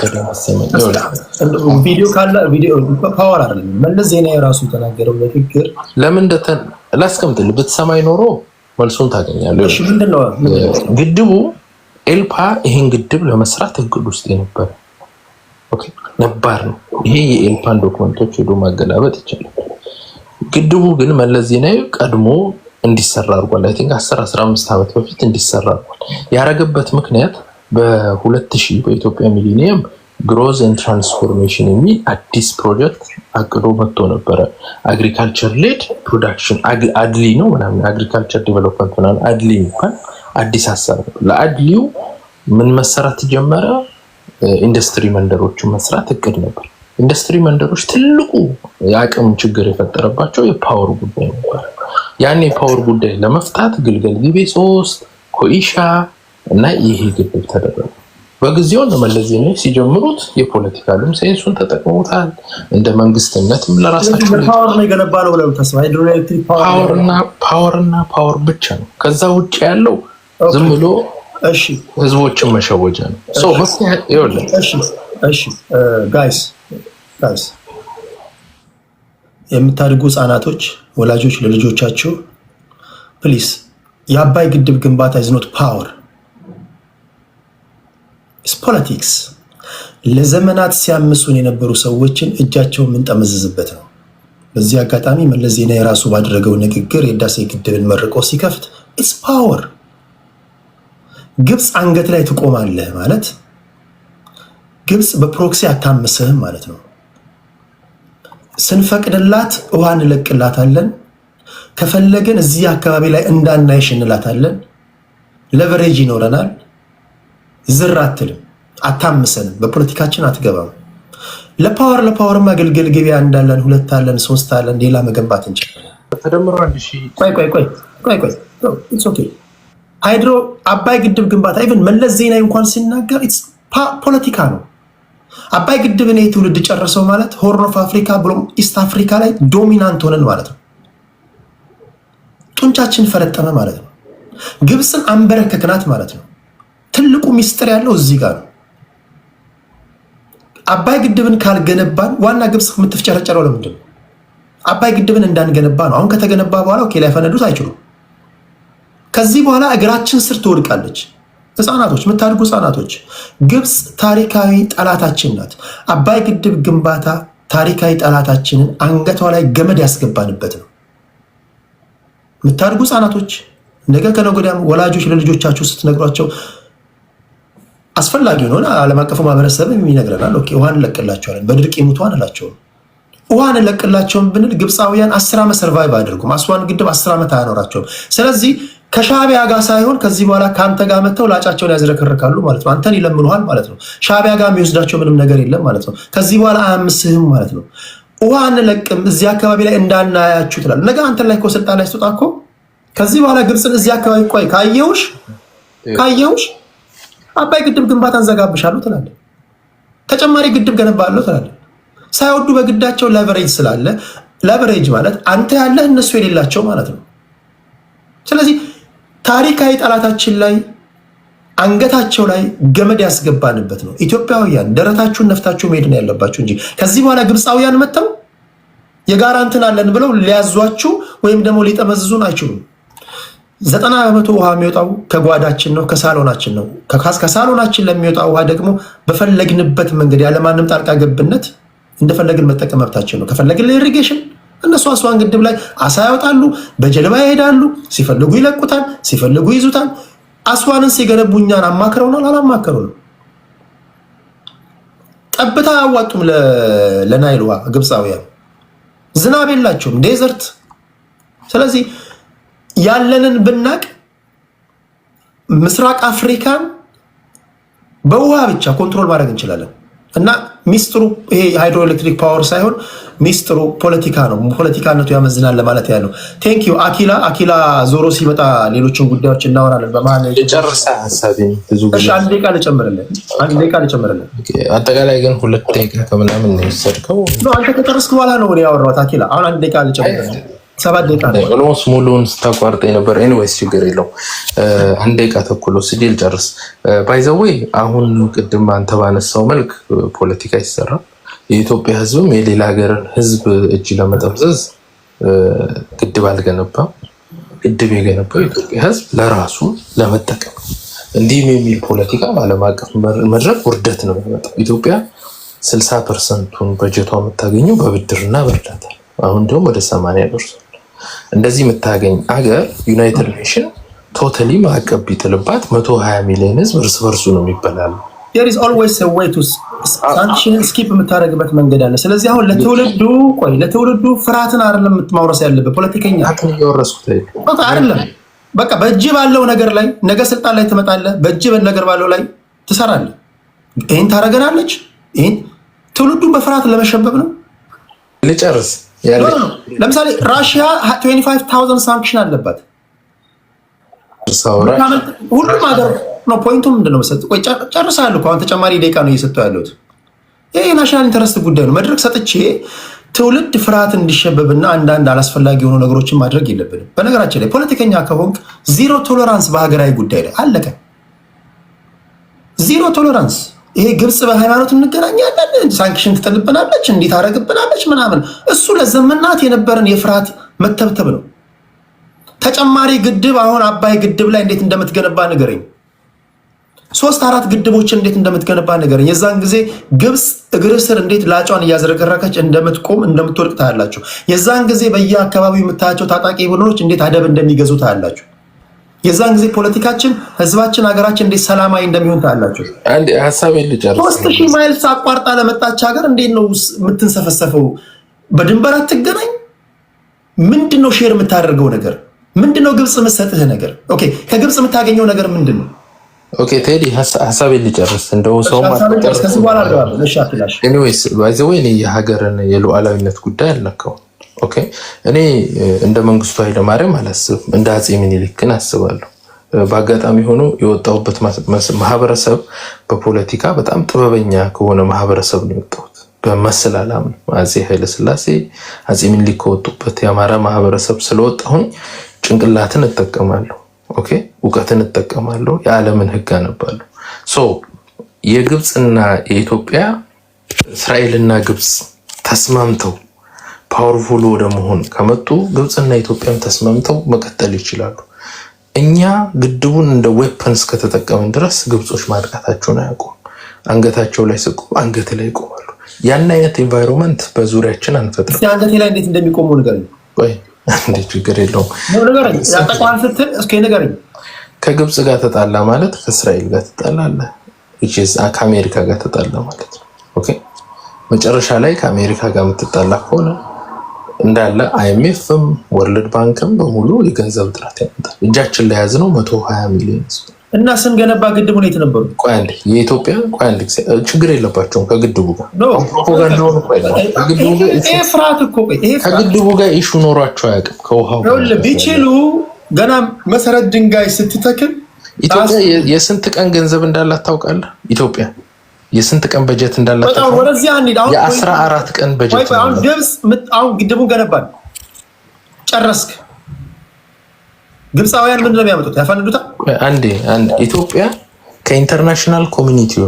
ቪዲዮ ካለ ቪዲዮ ፓወር አይደለም። መለስ ዜናዊ ራሱ የተናገረው ንግግር ለምን ላስቀምጥልህ ብትሰማይ ኖሮ መልሱን ታገኛለህ። እሺ ምንድነው ግድቡ ኤልፓ ይሄን ግድብ ለመስራት እቅድ ውስጥ የነበረ ኦኬ ነበር ነው። ይሄ የኤልፓን ዶክመንቶች ሄዶ ማገላበጥ ይችላል። ግድቡ ግን መለስ ዜናዊ ቀድሞ እንዲሰራ አድርጓል። አይ ቲንክ 10-15 ዓመት በፊት እንዲሰራ አድርጓል። ያረገበት ምክንያት በ2000 በኢትዮጵያ ሚሊኒየም ግሮዝ ኤንድ ትራንስፎርሜሽን የሚል አዲስ ፕሮጀክት አቅዶ መጥቶ ነበረ። አግሪካልቸር ሌድ ፕሮዳክሽን አድሊ ነው ምናምን አግሪካልቸር ዲቨሎፕመንት ምናምን አድሊ እንኳን አዲስ ሀሳብ ነው። ለአድሊው ምን መሰራት ጀመረ? ኢንዱስትሪ መንደሮችን መስራት እቅድ ነበር። ኢንዱስትሪ መንደሮች ትልቁ የአቅም ችግር የፈጠረባቸው የፓወር ጉዳይ ነበር። ያን የፓወር ጉዳይ ለመፍታት ግልገል ጊቤ 3 ኮይሻ እና ይሄ ግድብ ተደረገ። በጊዜው መለስ ዜናዊ ሲጀምሩት የፖለቲካልም ሳይንሱን ተጠቅመውታል። እንደ መንግስትነትም ለራሳቸው ፓወር ነው የገነባለው ብለው ተስፋ ሃይድሮኤሌክትሪክ ፓወር ብቻ ነው። ከዛ ውጭ ያለው ዝም ብሎ ህዝቦችን መሸወጃ ነው። ጋይስ የምታድጉ ህጻናቶች ወላጆች ለልጆቻችሁ ፕሊስ የአባይ ግድብ ግንባታ is not power it's politics። ለዘመናት ሲያምሱን የነበሩ ሰዎችን እጃቸውን የምንጠመዝዝበት ነው። በዚህ አጋጣሚ መለስ ዜናዊ የራሱ ባደረገው ንግግር የህዳሴ ግድብን መርቆ ሲከፍት it's power። ግብፅ አንገት ላይ ትቆማለህ ማለት ግብፅ በፕሮክሲ አታምስህም ማለት ነው። ስንፈቅድላት ውሃ እንለቅላታለን፣ ከፈለገን እዚህ አካባቢ ላይ እንዳናይሽ እንላታለን። ለቨሬጅ ይኖረናል። ዝር አትልም፣ አታምሰንም፣ በፖለቲካችን አትገባም። ለፓወር ማገልገል ገበያ እንዳለን 2 አለን 3 አለን፣ ሌላ መገንባት እንችላለን። ተደምሯል። እሺ ቆይ it's okay። ሃይድሮ አባይ ግድብ ግንባታ ኢቭን መለስ ዜናዊ እንኳን ሲናገር ፖለቲካ ነው። አባይ ግድብን ትውልድ ጨርሰው ማለት ሆርን ኦፍ አፍሪካ ብሎም ኢስት አፍሪካ ላይ ዶሚናንት ሆነን ማለት ነው። ጡንቻችን ፈረጠመ ማለት ነው። ግብፅን አንበረከክናት ማለት ነው። ትልቁ ሚስጥር ያለው እዚህ ጋር ነው። አባይ ግድብን ካልገነባን ዋና ግብፅ የምትፍጨረጨረው ለምንድን ነው? አባይ ግድብን እንዳንገነባ ነው። አሁን ከተገነባ በኋላ ኦኬ ላይፈነዱት አይችሉም። ከዚህ በኋላ እግራችን ስር ትወድቃለች። ህፃናቶች፣ የምታድጉ ህፃናቶች፣ ግብፅ ታሪካዊ ጠላታችን ናት። አባይ ግድብ ግንባታ ታሪካዊ ጠላታችንን አንገቷ ላይ ገመድ ያስገባንበት ነው። የምታድጉ ህፃናቶች ነገ ከነገ ወዲያም ወላጆች ለልጆቻችሁ ስትነግሯቸው አስፈላጊ ሆነ ዓለም አቀፉ ማህበረሰብ ይነግረናል። ኦኬ ውሃን እንለቅላቸዋለን፣ በድርቅ ይሙቱ አንላቸውም። ውሃን እንለቅላቸውም ብንል ግብፃውያን 10 ዓመት ሰርቫይቭ አድርጉም። አስዋን ግድብ 10 ዓመት አያኖራቸውም። ስለዚህ ከሻቢያ ጋር ሳይሆን ከዚህ በኋላ ከአንተ ጋር መጥተው ላጫቸውን ያዝረከርካሉ ማለት ነው። አንተን ይለምኑሃል ማለት ነው። ሻቢያ ጋር የሚወስዳቸው ምንም ነገር የለም ማለት ነው። ከዚህ በኋላ አያምስህም ማለት ነው። ውሃ አንለቅም እዚህ አካባቢ ላይ እንዳናያችሁ ትላለህ። ነገ አንተን ላይ እኮ ስልጣን ላይ ስትወጣ እኮ ከዚህ በኋላ ግብፅን እዚህ አካባቢ ቆይ ካየሁሽ አባይ ግድብ ግንባታ እንዘጋብሻለሁ ትላለህ። ተጨማሪ ግድብ ገነባለሁ ትላለህ። ሳይወዱ በግዳቸው ሌቨሬጅ ስላለ ሌቨሬጅ ማለት አንተ ያለህ እነሱ የሌላቸው ማለት ነው። ስለዚህ ታሪካዊ ጠላታችን ላይ አንገታቸው ላይ ገመድ ያስገባንበት ነው። ኢትዮጵያውያን ደረታችሁን ነፍታችሁ መሄድ ነው ያለባችሁ እንጂ ከዚህ በኋላ ግብፃውያን መጥተው የጋራ እንትን አለን ብለው ሊያዟችሁ ወይም ደግሞ ሊጠመዝዙን አይችሉም። 90% ውሃ የሚወጣው ከጓዳችን ነው፣ ከሳሎናችን ነው። ከሳሎናችን ለሚወጣ ውሃ ደግሞ በፈለግንበት መንገድ ያለማንም ጣልቃ ገብነት እንደፈለግን መጠቀም መብታችን ነው። ከፈለግን ለኢሪጌሽን እነሱ አስዋን ግድብ ላይ አሳ ያወጣሉ፣ በጀልባ ይሄዳሉ፣ ሲፈልጉ ይለቁታል፣ ሲፈልጉ ይዙታል። አስዋንን ሲገነቡ እኛን አማክረውናል? አላማከሩንም። ጠብታ አያዋጡም ለናይል ውሃ ግብፃውያን። ዝናብ የላቸውም፣ ዴዘርት። ስለዚህ ያለንን ብናቅ ምስራቅ አፍሪካን በውሃ ብቻ ኮንትሮል ማድረግ እንችላለን። እና ሚስጥሩ ይሄ ሃይድሮኤሌክትሪክ ፓወር ሳይሆን ሚስጥሩ ፖለቲካ ነው። ፖለቲካነቱ ያመዝናል ለማለት ያለው። ቴንክ ዩ አኪላ ዞሮ ሲመጣ ሌሎችን ጉዳዮች እናወራለን። በመሀል የጨርሳ ሀሳቤን ብዙ እሺ፣ አንድ ደቂቃ ልጨምርልን። አጠቃላይ ግን 2 ደቂቃ ከምናምን ነው የወሰድከው። አንተ ከጨረስክ በኋላ ነው እኔ ያወራሁት። አኪላ አሁን 1 ደቂቃ ልጨምርልን። 7 ደቂቃ ነው ኦልሞስት ሙሉውን ስታቋርጠኝ ነበር። ኤኒዌይስ ችግር የለው። 1 ደቂቃ ተኩል ወስጄ ልጨርስ። ባይ ዘ ዌይ አሁን ቅድም አንተ ባነሳው መልክ ፖለቲካ ይሰራል። የኢትዮጵያ ሕዝብም የሌላ ሀገርን ሕዝብ እጅ ለመጠምዘዝ ግድብ አልገነባም። ግድብ የገነባው የኢትዮጵያ ሕዝብ ለራሱ ለመጠቀም እንዲህም የሚል ፖለቲካ በዓለም አቀፍ መድረክ ውርደት ነው የሚመጣው። ኢትዮጵያ 60%ቱን በጀቷ የምታገኘው በብድርና በእርዳታ አሁን ደግሞ ወደ 80 ደርሷል። እንደዚህ የምታገኝ አገር ዩናይትድ ኔሽን ቶታሊ ማዕቀብ ቢጥልባት 120 ሚሊዮን ሕዝብ እርስ በርሱ ነው የሚበላሉ። there is always a way to sanction skip የምታደርግበት መንገድ አለ። ስለዚህ አሁን ለትውልዱ ፍርሃትን አይደለም የምትማውረስ ያለበት ፖለቲከኛ እየወረስኩት አይደለም። በቃ በእጅ ባለው ነገር ላይ ነገ ስልጣን ላይ ትመጣለህ። በእጅ ነገር ባለው ላይ ትሰራለህ። ይሄን ታረገናለች። ይሄን ትውልዱን በፍርሃት ለመሸበብ ነው። ልጨርስ። ለምሳሌ ራሽያ 25,000 ሳንክሽን አለባት። ሁሉም ሀገር ነው። ፖይንቱ ምንድነው መሰለህ? ቆይ ጨርሳለሁ እኮ አሁን ተጨማሪ ደቂቃ ነው እየሰጠሁ ያለሁት። ይሄ የናሽናል ኢንተረስት ጉዳይ ነው። መድረክ ሰጥቼ ትውልድ ፍርሃት እንዲሸበብና አንዳንድ አላስፈላጊ የሆኑ ነገሮችን ማድረግ የለብንም። በነገራችን ላይ ፖለቲከኛ ከሆንክ ዚሮ ቶለራንስ በሀገራዊ ጉዳይ ላይ አለቀ። ዚሮ ቶለራንስ። ይሄ ግብጽ በሃይማኖት እንገናኛለን፣ ሳንክሽን ትጥልብናለች፣ እንዲህ ታደርግብናለች ምናምን፣ እሱ ለዘመናት የነበረን የፍርሃት መተብተብ ነው። ተጨማሪ ግድብ አሁን አባይ ግድብ ላይ እንዴት እንደምትገነባ ንገረኝ። 3-4 ግድቦችን እንዴት እንደምትገነባ ንገረኝ። የዛን ጊዜ ግብጽ እግር ስር እንዴት ላጯን እያዝረከረከች እንደምትቆም እንደምትወድቅ ታያላችሁ። የዛን ጊዜ በየአካባቢው የምታያቸው ታጣቂ ቡድኖች እንዴት አደብ እንደሚገዙ ታያላችሁ። የዛን ጊዜ ፖለቲካችን፣ ህዝባችን፣ ሀገራችን እንዴት ሰላማዊ እንደሚሆን ታያላችሁ። አንድ ሐሳብ ልጨርስ። 3000 ማይልስ አቋርጣ ለመጣች ሀገር እንዴት ነው የምትንሰፈሰፈው? በድንበር አትገናኝ። ምንድነው ሼር የምታደርገው ነገር? ምንድነው ግብጽ የምትሰጥህ ነገር? ኦኬ፣ ከግብጽ የምታገኘው ነገር ምንድነው? ኦኬ ቴዲ ሐሳብ ልጨርስ። እንደው ሰው ማጥቃት ከዚህ በኋላ አድርጋለሁ። እሺ አትላሽ። ኤኒዌይስ ባይ ዘ ዌይ እኔ የሀገርን የሉዓላዊነት ጉዳይ አልነካውም። ኦኬ እኔ እንደ መንግስቱ ኃይለማርያም አላስብም፣ እንደ አፄ ምኒልክን አስባለሁ። በአጋጣሚ ሆኖ የወጣሁበት ማህበረሰብ በፖለቲካ በጣም ጥበበኛ ከሆነ ማህበረሰብ ነው የወጣሁት። በመሰላላም አፄ ኃይለሥላሴ አፄ ምኒልክ ከወጡበት የአማራ ማህበረሰብ ስለወጣሁኝ ጭንቅላትን እጠቀማለሁ። ኦኬ እውቀትን እጠቀማለሁ። የዓለምን ህግ አነባለሁ። ሶ የግብፅና የኢትዮጵያ እስራኤልና ግብፅ ተስማምተው ፓወርፉል ወደ መሆን ከመጡ ግብፅና ኢትዮጵያም ተስማምተው መቀጠል ይችላሉ። እኛ ግድቡን እንደ ዌፐንስ ከተጠቀምን ድረስ ግብጾች ማጥቃታቸውን አያውቁም። አንገታቸው ላይ ስቁ አንገት ላይ ይቆማሉ። ያን አይነት ኤንቫይሮንመንት በዙሪያችን አንፈጥርም። እስኪ አንገቴ ላይ እንዴት እንደሚቆሙ ንገረኝ። ወይ አንዴ ችግር የለውም ንገረኝ። ያጠቃዋል ስትል እስኪ ንገረኝ። ከግብፅ ጋር ተጣላ ማለት ከእስራኤል ጋር ተጣላለ፣ ከአሜሪካ ጋር ተጣላ ማለት ነው። ኦኬ መጨረሻ ላይ ከአሜሪካ ጋር የምትጣላ ከሆነ እንዳለ አይኤምኤፍም ወርልድ ባንክም በሙሉ የገንዘብ እጥረት ያመጣል። እጃችን ላይ ያዝነው 120 ሚሊዮን እና ስንገነባ ግድቡ ነው የተነበሩ። ቆይ አንዴ የኢትዮጵያ ችግር የለባቸውም ከግድቡ ጋር ፕሮፓጋንዳውን ከግድቡ ጋር ኢሹ ኖሯቸው አያውቅም። ከውሃው ቢችሉ ገና መሰረት ድንጋይ ስትተክል ኢትዮጵያ የስንት ቀን ገንዘብ እንዳላት ታውቃለህ? ኢትዮጵያ የስንት ቀን በጀት እንዳላት ታውቃለህ? የ14 ቀን በጀት። አሁን ግብጽ አሁን ግድቡን ገነባል ጨረስክ። ግብፃውያን ምንድን ነው የሚያመጡት? ያፈንዱታል። አንዴ ኢትዮጵያ ከኢንተርናሽናል ኮሚኒቲው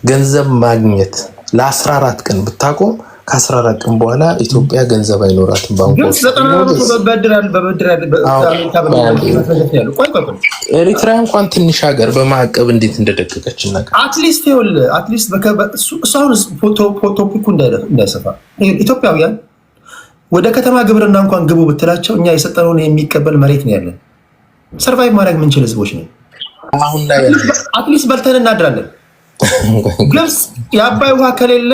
ገንዘብ ማግኘት ለ14 ቀን ብታቆም ከ14 ቀን በኋላ ኢትዮጵያ ገንዘብ አይኖራትም። ባንኮች ኤሪትራ እንኳን ትንሽ ሀገር በማዕቀብ እንዴት እንደደቀቀች ነገር አትሊስት ቶፒኩ እንዳይሰፋ ኢትዮጵያውያን ወደ ከተማ ግብርና እንኳን ግቡ ብትላቸው እኛ የሰጠነውን የሚቀበል መሬት ነው ያለን። ሰርቫይቭ ማድረግ የምንችል ህዝቦች ነው። አሁን ላይ አትሊስት በልተን እናድራለን። ግብፅ የአባይ ውሃ ከሌለ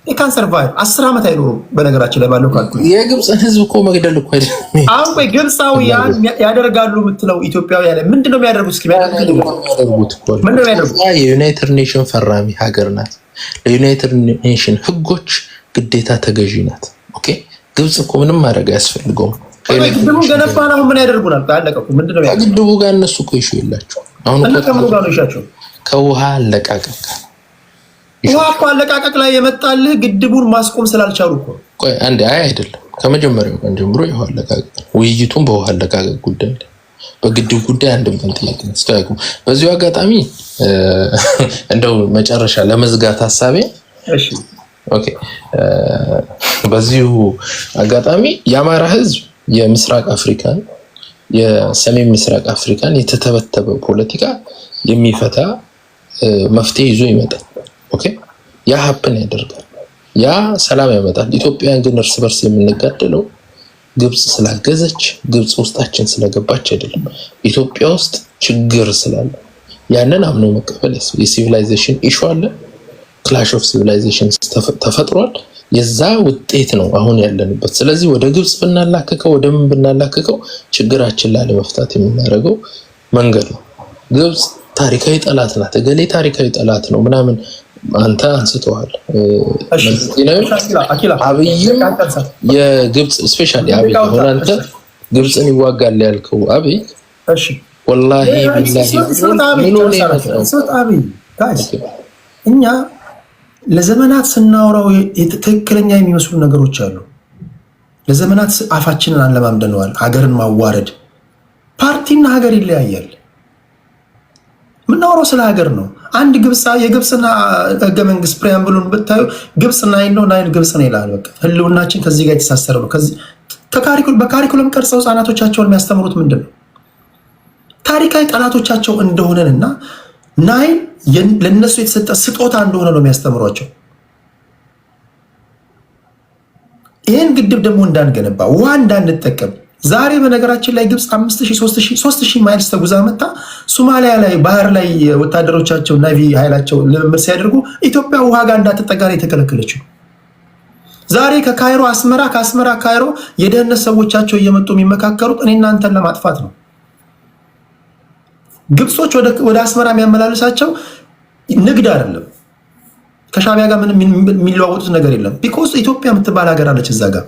ካን ሰርቫይቭ 10 ዓመት አይኖሩም። በነገራችን ላይ ባለው ካልኩ የግብፅን ህዝብ እኮ መግደል እኮ አይደለም። አሁን ቆይ ግብፃውያን ያደርጋሉ የምትለው ኢትዮጵያውያን ምንድነው የሚያደርጉት? እስኪ የዩናይትድ ኔሽን ፈራሚ ሀገር ናት። ለዩናይትድ ኔሽን ህጎች ግዴታ ተገዢ ናት። ኦኬ ግብፅ እኮ ምንም ማድረግ አያስፈልገውም። ግድቡ ገነባ ነው ምን ያደርጉናል? ታለቀቁ ምንድነው ያለው? ግድቡ ጋር እነሱ እኮ ይሹ የላቸው። አሁን እኮ ከውሃ አለቃቀቅ ውሃ እኮ አለቃቀቅ ላይ የመጣልህ ግድቡን ማስቆም ስላልቻሉ እኮ። ቆይ አንዴ አይደለም ከመጀመሪያው ቀን ጀምሮ የውሃ አለቃቀቅ ውይይቱን በውሃ አለቃቀቅ ጉዳይ በግድብ ጉዳይ አንድም ቀን ጥያቄ ነስታይቁ። በዚሁ አጋጣሚ እንደው መጨረሻ ለመዝጋት ሐሳቤ እሺ ኦኬ በዚሁ አጋጣሚ የአማራ ህዝብ የምስራቅ አፍሪካን የሰሜን ምስራቅ አፍሪካን የተተበተበ ፖለቲካ የሚፈታ መፍትሄ ይዞ ይመጣል። ኦኬ ያ ሀፕን ያደርጋል፣ ያ ሰላም ያመጣል። ኢትዮጵያን ግን እርስ በርስ የምንጋደለው ግብፅ ስላገዘች ግብፅ ውስጣችን ስለገባች አይደለም። ኢትዮጵያ ውስጥ ችግር ስላለ ያንን አምኖ መቀበል የሲቪላይዜሽን ኢሹ አለ። ክላሽ ኦፍ ሲቪላይዜሽን ተፈጥሯል። የዛ ውጤት ነው አሁን ያለንበት። ስለዚህ ወደ ግብፅ ብናላከከው ወደ ምን ብናላከከው ችግራችን ላለመፍታት የምናደርገው መንገድ ነው። ግብፅ ታሪካዊ ጠላት ናት፣ እገሌ ታሪካዊ ጠላት ነው ምናምን አንተ አንስተዋል። አብይም የግብፅ ስፔሻሊ አብይ ሆነ አንተ ግብፅን ይዋጋል ያልከው አብይ ወላሂ ቢላሂ እኛ ለዘመናት ስናወራው ትክክለኛ የሚመስሉ ነገሮች አሉ። ለዘመናት አፋችንን አንለማምደነዋል። ሀገርን ማዋረድ ፓርቲና ሀገር ይለያያል። ምናወራው ስለ ሀገር ነው። አንድ ግብፃ የግብፅና ህገ መንግስት ፕሪያምብሉን ብታዩ ግብፅ ናይል ነው፣ ናይል ግብፅ ነው ይላል። በቃ ህልውናችን ከዚህ ጋር የተሳሰረ ነው። በካሪኩለም ቀርጸው ህጻናቶቻቸውን የሚያስተምሩት ምንድን ነው? ታሪካዊ ጠላቶቻቸው እንደሆነንና ናይል ለነሱ የተሰጠ ስጦታ እንደሆነ ነው የሚያስተምሯቸው። ይህን ግድብ ደግሞ እንዳንገነባ ውሃ እንዳንጠቀም ዛሬ በነገራችን ላይ ግብፅ 5000 ማይልስ ተጉዛ መጣ ሶማሊያ ላይ ባህር ላይ ወታደሮቻቸው ናቪ ኃይላቸው ልምምድ ሲያደርጉ ኢትዮጵያ ውሃ ጋር እንዳትጠጋ ነው የተከለከለችው። ዛሬ ከካይሮ አስመራ፣ ከአስመራ ካይሮ የደህንነት ሰዎቻቸው እየመጡ የሚመካከሩት እኔ እናንተን ለማጥፋት ነው። ግብጾች ወደ አስመራ የሚያመላልሳቸው ንግድ አይደለም። ከሻቢያ ጋር ምንም የሚለዋወጡት ነገር የለም። ቢኮዝ ኢትዮጵያ የምትባል ሀገር አለች እዛ ጋር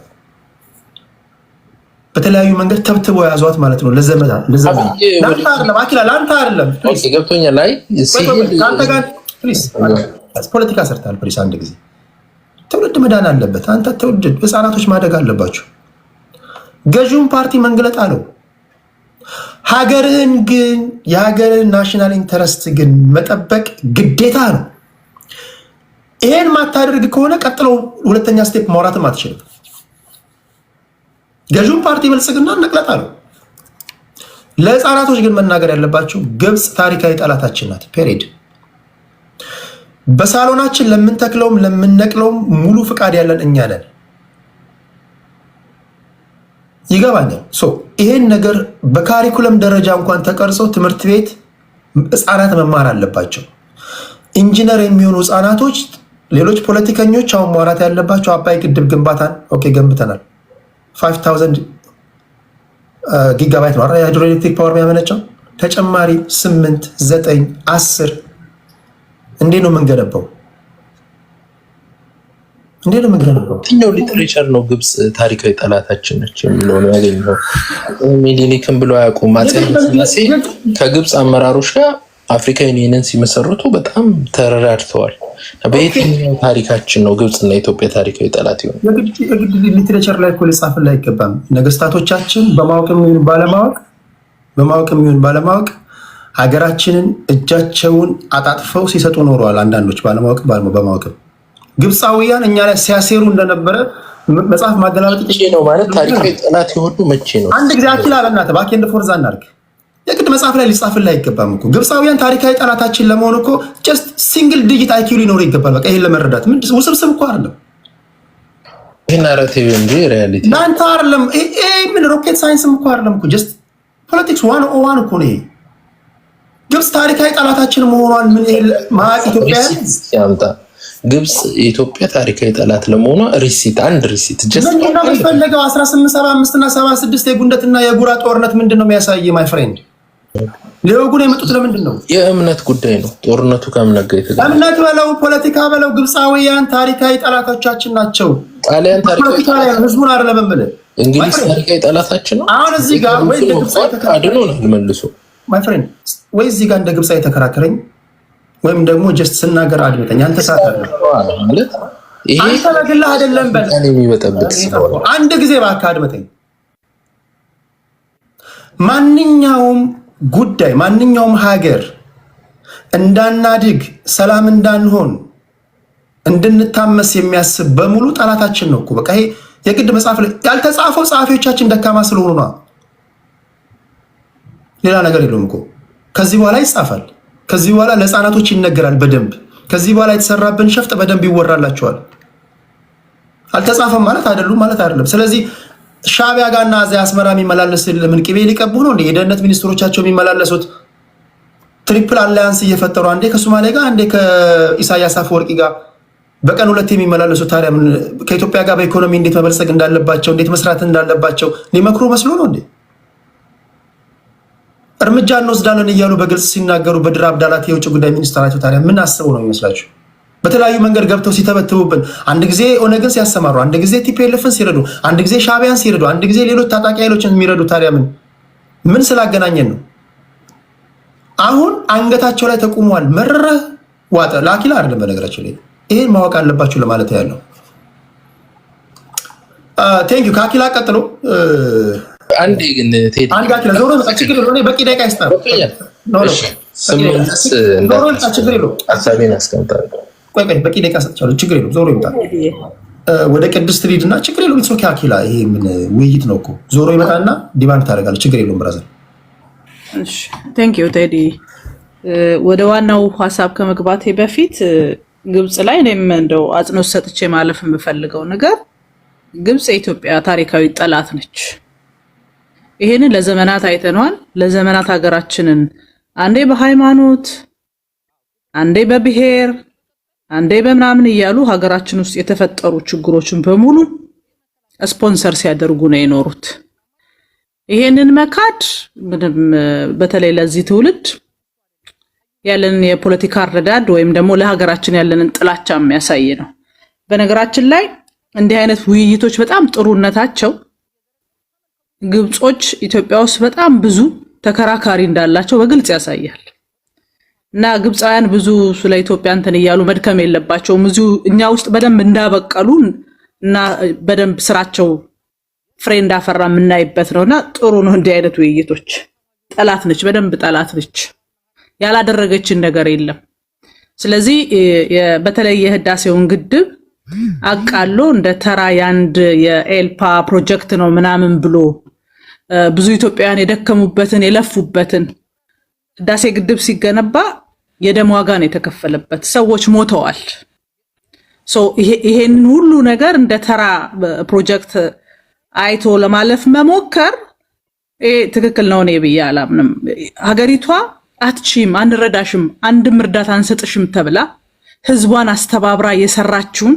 በተለያዩ መንገድ ተብትበው ያዟት ማለት ነው። ለዘመን ለአንተ አይደለም አኪላ ለአንተ አይደለም። ኦኬ ገብቶኛል። ላይ አንተ ጋር ፕሊስ ፖለቲካ ሰርታል። ፕሊስ አንድ ጊዜ ትውልድ መዳን አለበት። አንተ ትውልድ ህፃናቶች ማደግ አለባቸው። ገዢውን ፓርቲ መንግለጥ አለው። ሀገርህን ግን የሀገርህን ናሽናል ኢንተረስት ግን መጠበቅ ግዴታ ነው። ይሄን ማታደርግ ከሆነ ቀጥለው ሁለተኛ ስቴፕ ማውራትም አትችልም። ገዢውን ፓርቲ ብልጽግና ነቅለጣ ነው። ለህፃናቶች ግን መናገር ያለባቸው ግብፅ ታሪካዊ ጠላታችን ናት። ፔሬድ በሳሎናችን ለምንተክለውም ለምንነቅለውም ሙሉ ፍቃድ ያለን እኛ ነን። ይገባኛል። ይሄን ነገር በካሪኩለም ደረጃ እንኳን ተቀርጸው ትምህርት ቤት ህፃናት መማር አለባቸው። ኢንጂነር የሚሆኑ ህፃናቶች፣ ሌሎች ፖለቲከኞች አሁን ማውራት ያለባቸው አባይ ግድብ ግንባታን ኦኬ ገንብተናል 5000 ጊጋባይት ነው ሃይድሮ ኤሌክትሪክ ፓወር የሚያመነጨው ተጨማሪ 8 9 10 እንዴት ነው የምንገነባው? እንዴት ነው የምንገነባው? የትኛው ሊትሬቸር ነው ግብፅ ታሪካዊ ጠላታችን ነች የሚለው ነው ያገኘው? ሚሊኒክም ብሎ አያውቁም። አፄ ኃይለሥላሴ ከግብፅ አመራሮች ጋር አፍሪካ ዩኒየንን ሲመሰርቱ በጣም ተረዳድተዋል። በየትኛው ታሪካችን ነው ግብፅና ኢትዮጵያ ታሪካዊ ጠላት ይሆን? የግድ ሊትሬቸር ላይ እኮ ሊጻፍልህ አይገባም። ነገስታቶቻችን በማወቅም ይሁን ባለማወቅ ሀገራችንን እጃቸውን አጣጥፈው ሲሰጡ ኖረዋል። አንዳንዶች ባለማወቅ በማወቅም ግብፃውያን እኛ ላይ ሲያሴሩ እንደነበረ መጽሐፍ ማገላበጥ ነው ማለት ታሪካዊ ጠላት የሆኑ መቼ ነው? አንድ ጊዜ አኪላ በእናትህ ባኬንድ ፎርዛ እናድርግ። የግድ መጽሐፍ ላይ ሊጻፍልህ አይገባም እኮ ግብፃውያን ታሪካዊ ጠላታችን ለመሆን እኮ ጀስት ሲንግል ዲጂት አይኪው ሊኖር ይገባል። በቃ ይሄን ለመረዳት ምን ውስብስብ እኮ አይደለም። ይሄ ናራቲቭ እንጂ ሪያሊቲ ናንተ አይደለም። ይሄ ምን ሮኬት ሳይንስም እኮ አይደለም እኮ ጀስት ፖለቲክስ 101 እኮ ነው። ግብፅ ታሪካዊ ጠላታችን መሆኗን ምን ማቅ ኢትዮጵያ ያምጣ ግብጽ የኢትዮጵያ ታሪካዊ ጠላት ለመሆኗ ሪሲት ጀስት ምንድነው የሚፈልገው? 1875 እና 76 የጉንደትና የጉራ ጦርነት ምንድነው የሚያሳይ? ማይ ፍሬንድ ሊወጉን የመጡት ለምንድን ነው? የእምነት ጉዳይ ነው። ጦርነቱ ከእምነት ጋር የተገናኘ እምነት በለው ፖለቲካ በለው ግብፃውያን ታሪካዊ ጠላቶቻችን ናቸው። ጣሊያን ታሪካዊ ህዝቡን አይደለም የምልህ። እንግሊዝ ታሪካዊ ጠላታችን ነው። አሁን እዚህ ጋር ወይ እንደ ግብፅ አድኖናል መልሶ ማይ ፍሬንድ ወይ እዚህ ጋር እንደ ግብፅ የተከራከረኝ ወይም ደግሞ ጀስት ስናገር አድምጠኝ። አንተ ሳታለ ማለት ይሄ አንተ ለግልህ አይደለም በል የሚበጠብጥ ስለሆነ አንድ ጊዜ እባክህ አድምጠኝ። ማንኛውም ጉዳይ ማንኛውም ሀገር እንዳናድግ ሰላም እንዳንሆን እንድንታመስ የሚያስብ በሙሉ ጠላታችን ነው እኮ። በቃ ይሄ የግድ መጽሐፍ ላይ ያልተጻፈው ጸሐፊዎቻችን ደካማ ስለሆኑ ነው። ሌላ ነገር የለውም እኮ። ከዚህ በኋላ ይጻፋል። ከዚህ በኋላ ለህፃናቶች ይነገራል በደንብ። ከዚህ በኋላ የተሰራብን ሸፍጥ በደንብ ይወራላቸዋል። አልተጻፈም ማለት አይደሉም ማለት አይደለም። ስለዚህ ሻቢያ ጋርና እዚያ አስመራ የሚመላለስ ለምን ቅቤ ሊቀቡ ነው እንዴ? የደህንነት ሚኒስትሮቻቸው የሚመላለሱት ትሪፕል አላያንስ እየፈጠሩ አንዴ ከሶማሌ ጋር አንዴ ከኢሳያስ አፈወርቂ ጋር በቀን ሁለት የሚመላለሱት ታዲያ ምን ከኢትዮጵያ ጋር በኢኮኖሚ እንዴት መበልጸግ እንዳለባቸው እንዴት መስራት እንዳለባቸው ሊመክሩ መስሎ ነው እንዴ? እርምጃ እንወስዳለን እያሉ በግልጽ ሲናገሩ በድር አብዳላት የውጭ ጉዳይ ሚኒስትራቸው ታዲያ ምን አስበው ነው የሚመስላችሁ? በተለያዩ መንገድ ገብተው ሲተበትቡብን፣ አንድ ጊዜ ኦነግን ሲያሰማሩ፣ አንድ ጊዜ ቲፒኤልኤፍን ሲረዱ፣ አንድ ጊዜ ሻቢያን ሲረዱ፣ አንድ ጊዜ ሌሎች ታጣቂ ኃይሎችን የሚረዱ ታዲያ ምን ስላገናኘን ነው? አሁን አንገታቸው ላይ ተቁሟል። መረረ ዋጠ ላኪላ አይደለም። በነገራችን ላይ ይሄን ማወቅ አለባችሁ ለማለት ያለው። ቴንክ ዩ ከአኪላ ቀጥሎ አንዴ ግን ቴዲ አንድ አኪላ ዞሮ ችግር የለውም። በቂ ደቂቃ ይስጣል። ስምንስ ችግር የለውም። ሀሳቤን አስቀምጣለሁ። ቆይ በቂ ደቂቃ ሰጥቻለሁ። ችግር የለውም። ዞሮ ይመጣል። ወደ ቅድስት ሊድና ችግር የለውም። ኢትስ ኦኬ አኪላ ይሄ ምን ውይይት ነው እኮ። ዞሮ ይመጣና ዲባንክ ታደርጋለህ። ችግር የለውም ብራዘር። እሺ ቴንክ ዩ ቴዲ። ወደ ዋናው ሀሳብ ከመግባቴ በፊት ግብጽ ላይ እኔም እንደው አጽንኦት ሰጥቼ ማለፍ የምፈልገው ነገር ግብጽ የኢትዮጵያ ታሪካዊ ጠላት ነች። ይሄንን ለዘመናት አይተነዋል። ለዘመናት ሀገራችንን አንዴ በሃይማኖት አንዴ በብሔር አንዴ በምናምን እያሉ ሀገራችን ውስጥ የተፈጠሩ ችግሮችን በሙሉ ስፖንሰር ሲያደርጉ ነው የኖሩት። ይሄንን መካድ ምንም በተለይ ለዚህ ትውልድ ያለንን የፖለቲካ አረዳድ ወይም ደግሞ ለሀገራችን ያለንን ጥላቻ የሚያሳይ ነው። በነገራችን ላይ እንዲህ አይነት ውይይቶች በጣም ጥሩነታቸው ግብጾች ኢትዮጵያ ውስጥ በጣም ብዙ ተከራካሪ እንዳላቸው በግልጽ ያሳያል። እና ግብፃውያን ብዙ ስለ ኢትዮጵያ እንትን እያሉ መድከም የለባቸውም። እኛ ውስጥ በደንብ እንዳበቀሉ እና በደንብ ስራቸው ፍሬ እንዳፈራ የምናይበት ነውና ጥሩ ነው። እንዲህ አይነት ውይይቶች ጠላት ነች፣ በደንብ ጠላት ነች። ያላደረገችን ነገር የለም። ስለዚህ በተለይ የህዳሴውን ግድብ አቃሎ እንደ ተራ ያንድ የኤልፓ ፕሮጀክት ነው ምናምን ብሎ ብዙ ኢትዮጵያውያን የደከሙበትን የለፉበትን ህዳሴ ግድብ ሲገነባ የደም ዋጋ ነው የተከፈለበት። ሰዎች ሞተዋል። ይሄን ሁሉ ነገር እንደ ተራ ፕሮጀክት አይቶ ለማለፍ መሞከር ትክክል ነው ብዬ አላምንም። ሀገሪቷ አትቺም፣ አንረዳሽም፣ አንድም እርዳታ አንሰጥሽም ተብላ ህዝቧን አስተባብራ የሰራችውን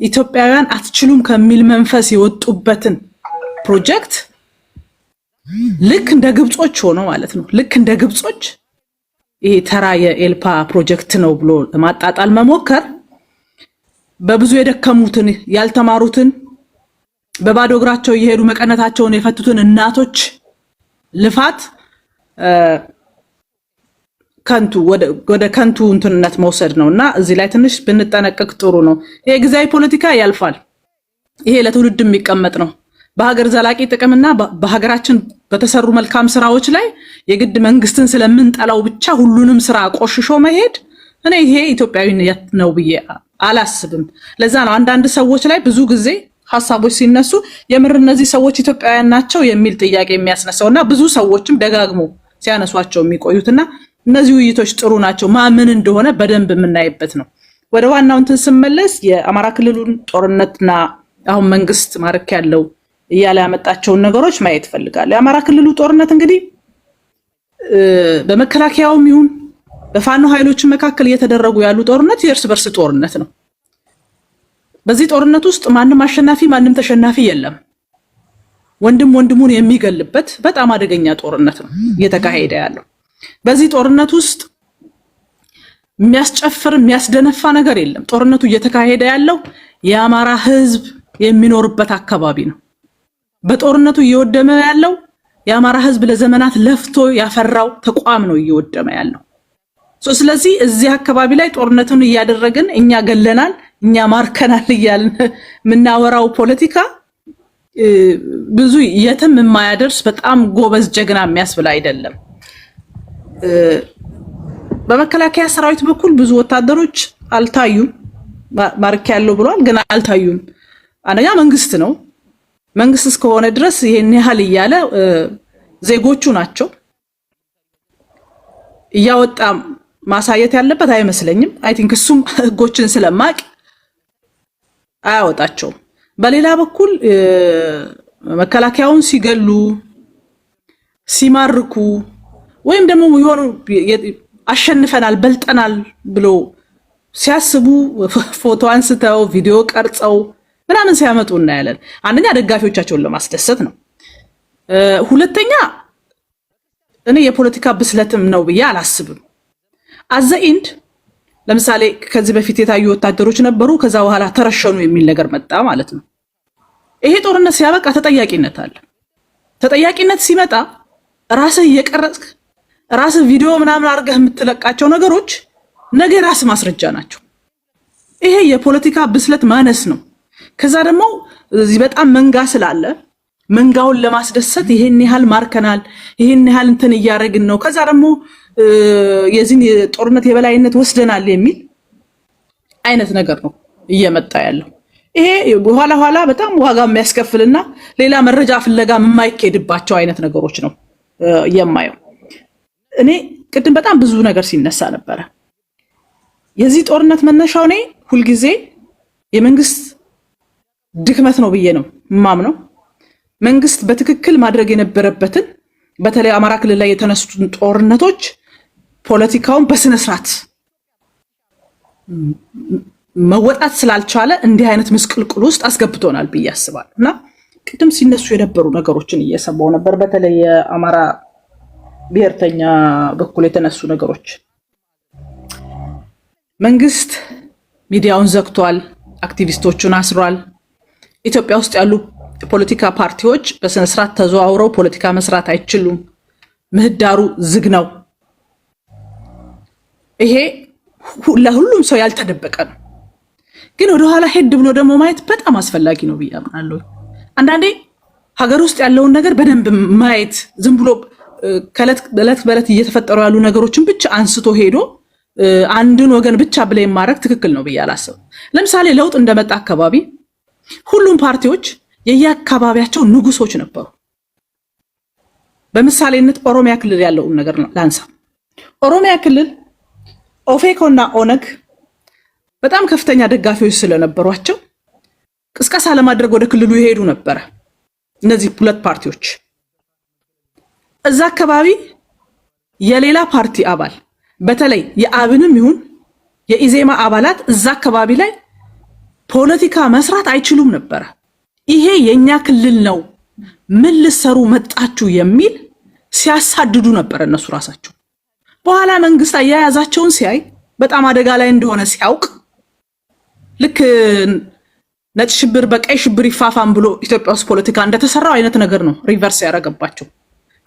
ኢትዮጵያውያን አትችሉም ከሚል መንፈስ የወጡበትን ፕሮጀክት ልክ እንደ ግብጾች ሆኖ ማለት ነው። ልክ እንደ ግብጾች ይሄ ተራ የኤልፓ ፕሮጀክት ነው ብሎ ለማጣጣል መሞከር በብዙ የደከሙትን ያልተማሩትን በባዶ እግራቸው እየሄዱ መቀነታቸውን የፈቱትን እናቶች ልፋት ከንቱ ወደ ከንቱ እንትነት መውሰድ ነውና እዚህ ላይ ትንሽ ብንጠነቀቅ ጥሩ ነው። ይሄ ጊዜያዊ ፖለቲካ ያልፋል። ይሄ ለትውልድ የሚቀመጥ ነው። በሀገር ዘላቂ ጥቅምና በሀገራችን በተሰሩ መልካም ስራዎች ላይ የግድ መንግስትን ስለምንጠላው ብቻ ሁሉንም ስራ ቆሽሾ መሄድ እኔ ይሄ ኢትዮጵያዊነት ነው ብዬ አላስብም። ለዛ ነው አንዳንድ ሰዎች ላይ ብዙ ጊዜ ሐሳቦች ሲነሱ የምር እነዚህ ሰዎች ኢትዮጵያውያን ናቸው የሚል ጥያቄ የሚያስነሳውና ብዙ ሰዎችም ደጋግሞ ሲያነሷቸው የሚቆዩትና እነዚህ ውይይቶች ጥሩ ናቸው። ማምን እንደሆነ በደንብ የምናይበት ነው። ወደ ዋናው እንትን ስመለስ የአማራ ክልሉን ጦርነትና አሁን መንግስት ማረክ ያለው እያለ ያመጣቸውን ነገሮች ማየት ፈልጋለሁ። የአማራ ክልሉ ጦርነት እንግዲህ በመከላከያውም ይሁን በፋኖ ኃይሎች መካከል እየተደረጉ ያሉ ጦርነት የእርስ በርስ ጦርነት ነው። በዚህ ጦርነት ውስጥ ማንም አሸናፊ ማንም ተሸናፊ የለም። ወንድም ወንድሙን የሚገልበት በጣም አደገኛ ጦርነት ነው እየተካሄደ ያለው። በዚህ ጦርነት ውስጥ የሚያስጨፍር የሚያስደነፋ ነገር የለም። ጦርነቱ እየተካሄደ ያለው የአማራ ህዝብ የሚኖርበት አካባቢ ነው። በጦርነቱ እየወደመ ያለው የአማራ ህዝብ ለዘመናት ለፍቶ ያፈራው ተቋም ነው እየወደመ ያለው። ስለዚህ እዚህ አካባቢ ላይ ጦርነቱን እያደረግን እኛ ገለናል እኛ ማርከናል እያልን የምናወራው ፖለቲካ ብዙ የትም የማያደርስ በጣም ጎበዝ ጀግና የሚያስብል አይደለም። በመከላከያ ሰራዊት በኩል ብዙ ወታደሮች አልታዩም። ማርክ ያለው ብሏል ግን አልታዩም። አንደኛ መንግስት ነው። መንግስት እስከሆነ ድረስ ይሄን ያህል እያለ ዜጎቹ ናቸው እያወጣ ማሳየት ያለበት አይመስለኝም። አይ ቲንክ እሱም ህጎችን ስለማቅ አያወጣቸውም። በሌላ በኩል መከላከያውን ሲገሉ ሲማርኩ ወይም ደግሞ ይሆኑ አሸንፈናል በልጠናል ብሎ ሲያስቡ ፎቶ አንስተው ቪዲዮ ቀርጸው ምናምን ሲያመጡ እናያለን። አንደኛ ደጋፊዎቻቸውን ለማስደሰት ነው። ሁለተኛ እኔ የፖለቲካ ብስለትም ነው ብዬ አላስብም። አዘኢንድ ለምሳሌ ከዚህ በፊት የታዩ ወታደሮች ነበሩ፣ ከዛ በኋላ ተረሸኑ የሚል ነገር መጣ ማለት ነው። ይሄ ጦርነት ሲያበቃ ተጠያቂነት አለ። ተጠያቂነት ሲመጣ ራስህ እየቀረጽክ ራስህ ቪዲዮ ምናምን አድርገህ የምትለቃቸው ነገሮች ነገ ራስ ማስረጃ ናቸው። ይሄ የፖለቲካ ብስለት ማነስ ነው። ከዛ ደግሞ እዚህ በጣም መንጋ ስላለ መንጋውን ለማስደሰት ይሄን ያህል ማርከናል ይሄን ያህል እንትን እያደረግን ነው ከዛ ደግሞ የዚህን ጦርነት የበላይነት ወስደናል የሚል አይነት ነገር ነው እየመጣ ያለው። ይሄ ኋላ በጣም ዋጋ የሚያስከፍልና ሌላ መረጃ ፍለጋ የማይኬድባቸው አይነት ነገሮች ነው የማየው። እኔ ቅድም በጣም ብዙ ነገር ሲነሳ ነበረ። የዚህ ጦርነት መነሻው እኔ ሁልጊዜ የመንግስት ድክመት ነው ብዬ ነው ማምነው። መንግስት በትክክል ማድረግ የነበረበትን በተለይ አማራ ክልል ላይ የተነሱትን ጦርነቶች ፖለቲካውን በስነ ስርዓት መወጣት ስላልቻለ እንዲህ አይነት ምስቅልቅል ውስጥ አስገብቶናል ብዬ አስባለሁ። እና ቅድም ሲነሱ የነበሩ ነገሮችን እየሰማው ነበር። በተለይ የአማራ ብሔርተኛ በኩል የተነሱ ነገሮች መንግስት ሚዲያውን ዘግቷል፣ አክቲቪስቶቹን አስሯል። ኢትዮጵያ ውስጥ ያሉ ፖለቲካ ፓርቲዎች በስነ ስርዓት ተዘዋውረው ፖለቲካ መስራት አይችሉም፣ ምህዳሩ ዝግ ነው። ይሄ ለሁሉም ሰው ያልተደበቀ ነው። ግን ወደ ኋላ ሄድ ብሎ ደግሞ ማየት በጣም አስፈላጊ ነው ብዬ አምናለሁ። አንዳንዴ ሀገር ውስጥ ያለውን ነገር በደንብ ማየት ዝም ብሎ ከዕለት በዕለት እየተፈጠሩ ያሉ ነገሮችን ብቻ አንስቶ ሄዶ አንድን ወገን ብቻ ብለን ማድረግ ትክክል ነው ብዬ አላስብም። ለምሳሌ ለውጥ እንደመጣ አካባቢ ሁሉም ፓርቲዎች የየአካባቢያቸው ንጉሶች ነበሩ። በምሳሌነት ኦሮሚያ ክልል ያለውን ነገር ላንሳ። ኦሮሚያ ክልል ኦፌኮና ኦነግ በጣም ከፍተኛ ደጋፊዎች ስለነበሯቸው ቅስቀሳ ለማድረግ ወደ ክልሉ ይሄዱ ነበር። እነዚህ ሁለት ፓርቲዎች እዛ አካባቢ የሌላ ፓርቲ አባል በተለይ የአብንም ይሁን የኢዜማ አባላት እዛ አካባቢ ላይ ፖለቲካ መስራት አይችሉም ነበር። ይሄ የኛ ክልል ነው ምን ልሰሩ መጣችሁ የሚል ሲያሳድዱ ነበር እነሱ ራሳቸው። በኋላ መንግስት አያያዛቸውን ሲያይ በጣም አደጋ ላይ እንደሆነ ሲያውቅ ልክ ነጭ ሽብር በቀይ ሽብር ይፋፋም ብሎ ኢትዮጵያ ውስጥ ፖለቲካ እንደተሰራው አይነት ነገር ነው ሪቨርስ ያደረገባቸው።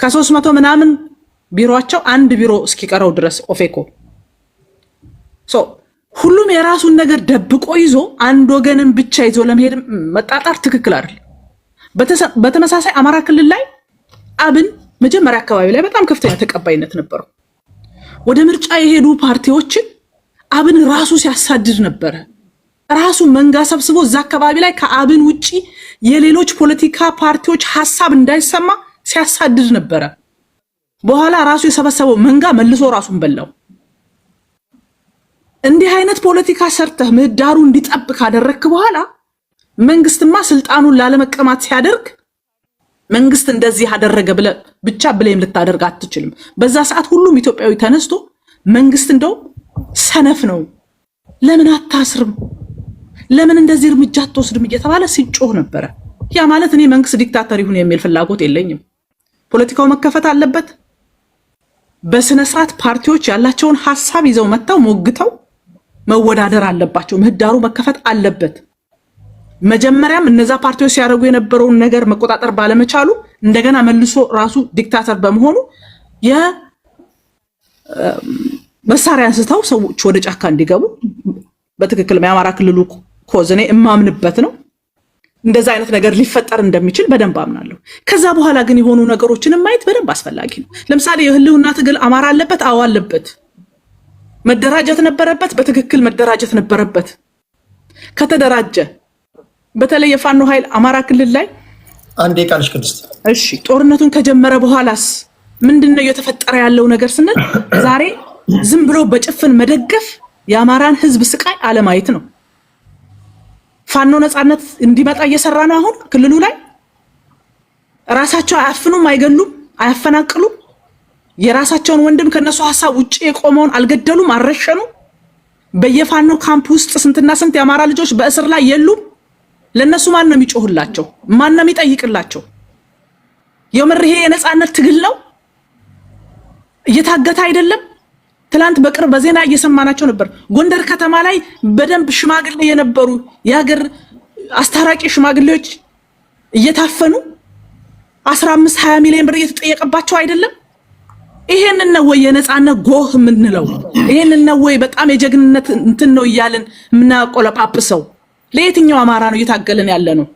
ከ300 ምናምን ቢሮአቸው አንድ ቢሮ እስኪቀረው ድረስ ኦፌኮ ሁሉም የራሱን ነገር ደብቆ ይዞ አንድ ወገንን ብቻ ይዞ ለመሄድ መጣጣር ትክክል አይደል። በተመሳሳይ አማራ ክልል ላይ አብን መጀመሪያ አካባቢ ላይ በጣም ከፍተኛ ተቀባይነት ነበረው። ወደ ምርጫ የሄዱ ፓርቲዎችን አብን ራሱ ሲያሳድድ ነበር። ራሱ መንጋ ሰብስቦ እዛ አካባቢ ላይ ከአብን ውጪ የሌሎች ፖለቲካ ፓርቲዎች ሐሳብ እንዳይሰማ ሲያሳድድ ነበር። በኋላ ራሱ የሰበሰበው መንጋ መልሶ ራሱን በላው። እንዲህ አይነት ፖለቲካ ሰርተህ ምህዳሩ እንዲጠብ ካደረክ በኋላ መንግስትማ ስልጣኑን ላለመቀማት ሲያደርግ መንግስት እንደዚህ አደረገ ብቻ ብለም ልታደርግ አትችልም። በዛ ሰዓት ሁሉም ኢትዮጵያዊ ተነስቶ መንግስት እንደው ሰነፍ ነው ለምን አታስርም ለምን እንደዚህ እርምጃ አትወስድም እየተባለ ሲጮህ ነበረ። ያ ማለት እኔ መንግስት ዲክታተር ይሁን የሚል ፍላጎት የለኝም። ፖለቲካው መከፈት አለበት። በስነ ስርዓት ፓርቲዎች ያላቸውን ሐሳብ ይዘው መጣው ሞግተው መወዳደር አለባቸው። ምህዳሩ መከፈት አለበት። መጀመሪያም እነዛ ፓርቲዎች ሲያደርጉ የነበረውን ነገር መቆጣጠር ባለመቻሉ እንደገና መልሶ ራሱ ዲክታተር በመሆኑ የመሳሪያ አንስተው ሰዎች ወደ ጫካ እንዲገቡ በትክክል የአማራ ክልሉ ኮዝኔ እማምንበት ነው። እንደዛ አይነት ነገር ሊፈጠር እንደሚችል በደንብ አምናለሁ። ከዛ በኋላ ግን የሆኑ ነገሮችን ማየት በደንብ አስፈላጊ ነው። ለምሳሌ የህልውና ትግል አማራ አለበት። አዎ አለበት። መደራጀት ነበረበት። በትክክል መደራጀት ነበረበት። ከተደራጀ በተለይ የፋኖ ኃይል አማራ ክልል ላይ አንዴ ቃልሽ ቅድስት እሺ፣ ጦርነቱን ከጀመረ በኋላስ ምንድነው እየተፈጠረ ያለው ነገር ስንል ዛሬ ዝም ብሎ በጭፍን መደገፍ የአማራን ህዝብ ስቃይ አለማየት ነው። ፋኖ ነፃነት እንዲመጣ እየሰራ ነው። አሁን ክልሉ ላይ ራሳቸው አያፍኑም፣ አይገሉም፣ አያፈናቅሉም። የራሳቸውን ወንድም ከነሱ ሐሳብ ውጪ የቆመውን አልገደሉም፣ አልረሸኑም። በየፋኖ ካምፕ ውስጥ ስንትና ስንት የአማራ ልጆች በእስር ላይ የሉም። ለነሱ ማን ነው የሚጮህላቸው? ማን ነው የሚጠይቅላቸው? የምር ይሄ የነፃነት ትግል ነው? እየታገተ አይደለም? ትላንት በቅርብ በዜና እየሰማናቸው ነበር። ጎንደር ከተማ ላይ በደንብ ሽማግሌ የነበሩ የሀገር አስታራቂ ሽማግሌዎች እየታፈኑ 15-20 ሚሊዮን ብር እየተጠየቀባቸው አይደለም? ይሄንን ነው ወይ የነፃነት ጎህ የምንለው? ይሄንን ነው ወይ በጣም የጀግንነት እንትን ነው እያልን የምናቆለጳጵሰው? ለየትኛው አማራ ነው እየታገለን ያለ ነው?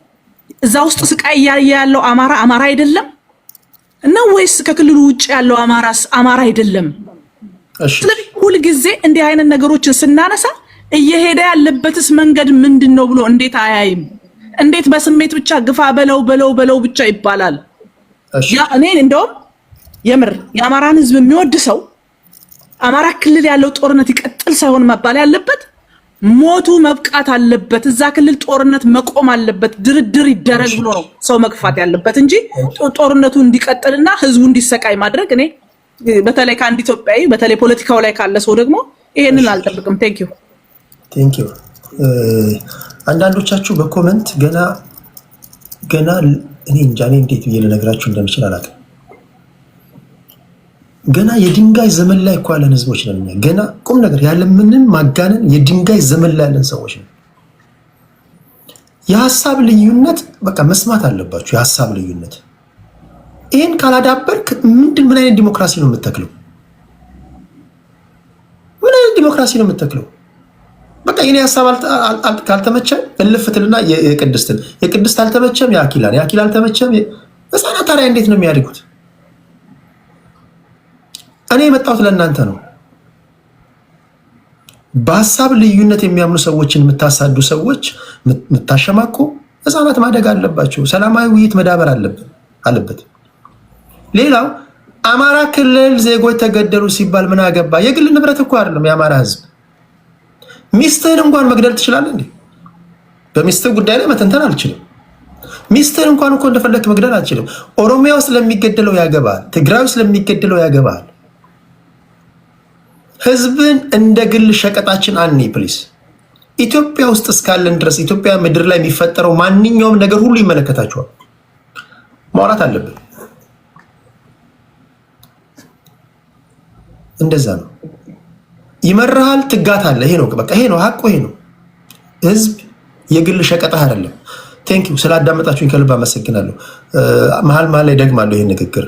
እዛ ውስጥ ስቃይ እያየ ያለው አማራ አይደለም ነው ወይስ ከክልሉ ውጭ ያለው አማራስ አማራ አይደለም? ስለዚህ ሁል ጊዜ እንዲህ አይነት ነገሮችን ስናነሳ እየሄደ ያለበትስ መንገድ ምንድነው ብሎ እንዴት አያይም? እንዴት በስሜት ብቻ ግፋ በለው ብቻ ይባላል? ያ እኔ እንደውም የምር የአማራን ህዝብ የሚወድ ሰው አማራ ክልል ያለው ጦርነት ይቀጥል ሳይሆን መባል ያለበት ሞቱ መብቃት አለበት፣ እዛ ክልል ጦርነት መቆም አለበት፣ ድርድር ይደረግ ብሎ ነው ሰው መግፋት ያለበት እንጂ ጦርነቱ እንዲቀጥልና ህዝቡ እንዲሰቃይ ማድረግ እኔ በተለይ ከአንድ ኢትዮጵያዊ በተለይ ፖለቲካው ላይ ካለ ሰው ደግሞ ይሄንን አልጠብቅም። ቴንክ ዩ። አንዳንዶቻችሁ በኮመንት ገና እኔ እንጃ እንዴት ብዬ ልነግራችሁ እንደምችል አላውቅም። ገና የድንጋይ ዘመን ላይ እኮ ያለን ህዝቦች ነን እኛ። ገና ቁም ነገር ያለ ምንም ማጋነን የድንጋይ ዘመን ላይ ያለን ሰዎች ነን። የሀሳብ ልዩነት በቃ መስማት አለባችሁ። የሀሳብ ልዩነት ይሄን ካላዳበርክ ምን አይነት ዲሞክራሲ ነው የምትተክለው? ምን አይነት ዲሞክራሲ ነው የምትተክለው? በቃ የኔ ሀሳብ ካልተመቸም እልፍትልና የቅድስት አልተመቸም የአኪል አልተመቸም። ህፃናት ታዲያ እንዴት ነው የሚያድጉት? እኔ የመጣሁት ለእናንተ ነው። በሀሳብ ልዩነት የሚያምኑ ሰዎችን የምታሳዱ ሰዎች የምታሸማቁ ህፃናት ማደግ አለባቸው። ሰላማዊ ውይይት መዳበር አለበት። ሌላው አማራ ክልል ዜጎች ተገደሉ ሲባል ምን አገባ? የግል ንብረት እኮ አይደለም የአማራ ህዝብ። ሚስትህን እንኳን መግደል ትችላለህ እንዴ? በሚስትህ ጉዳይ ላይ መተንተን አልችልም። ሚስትህን እንኳን እኮ እንደፈለክ መግደል አልችልም። ኦሮሚያ ውስጥ ለሚገደለው ያገባል፣ ትግራይ ውስጥ ለሚገደለው ያገባል። ህዝብን እንደ ግል ሸቀጣችን አኒ ፕሊስ። ኢትዮጵያ ውስጥ እስካለን ድረስ ኢትዮጵያ ምድር ላይ የሚፈጠረው ማንኛውም ነገር ሁሉ ይመለከታቸዋል። ማውራት አለብን። እንደዛ ነው። ይመርሃል፣ ትጋታለህ። ይሄ ነው በቃ፣ ይሄ ነው ሀቁ፣ ይሄ ነው። ህዝብ የግል ሸቀጣህ አይደለም። ቴንኪው ስላዳመጣችሁኝ ከልብ አመሰግናለሁ። መሀል ላይ ደግማለሁ። ይሄን ንግግር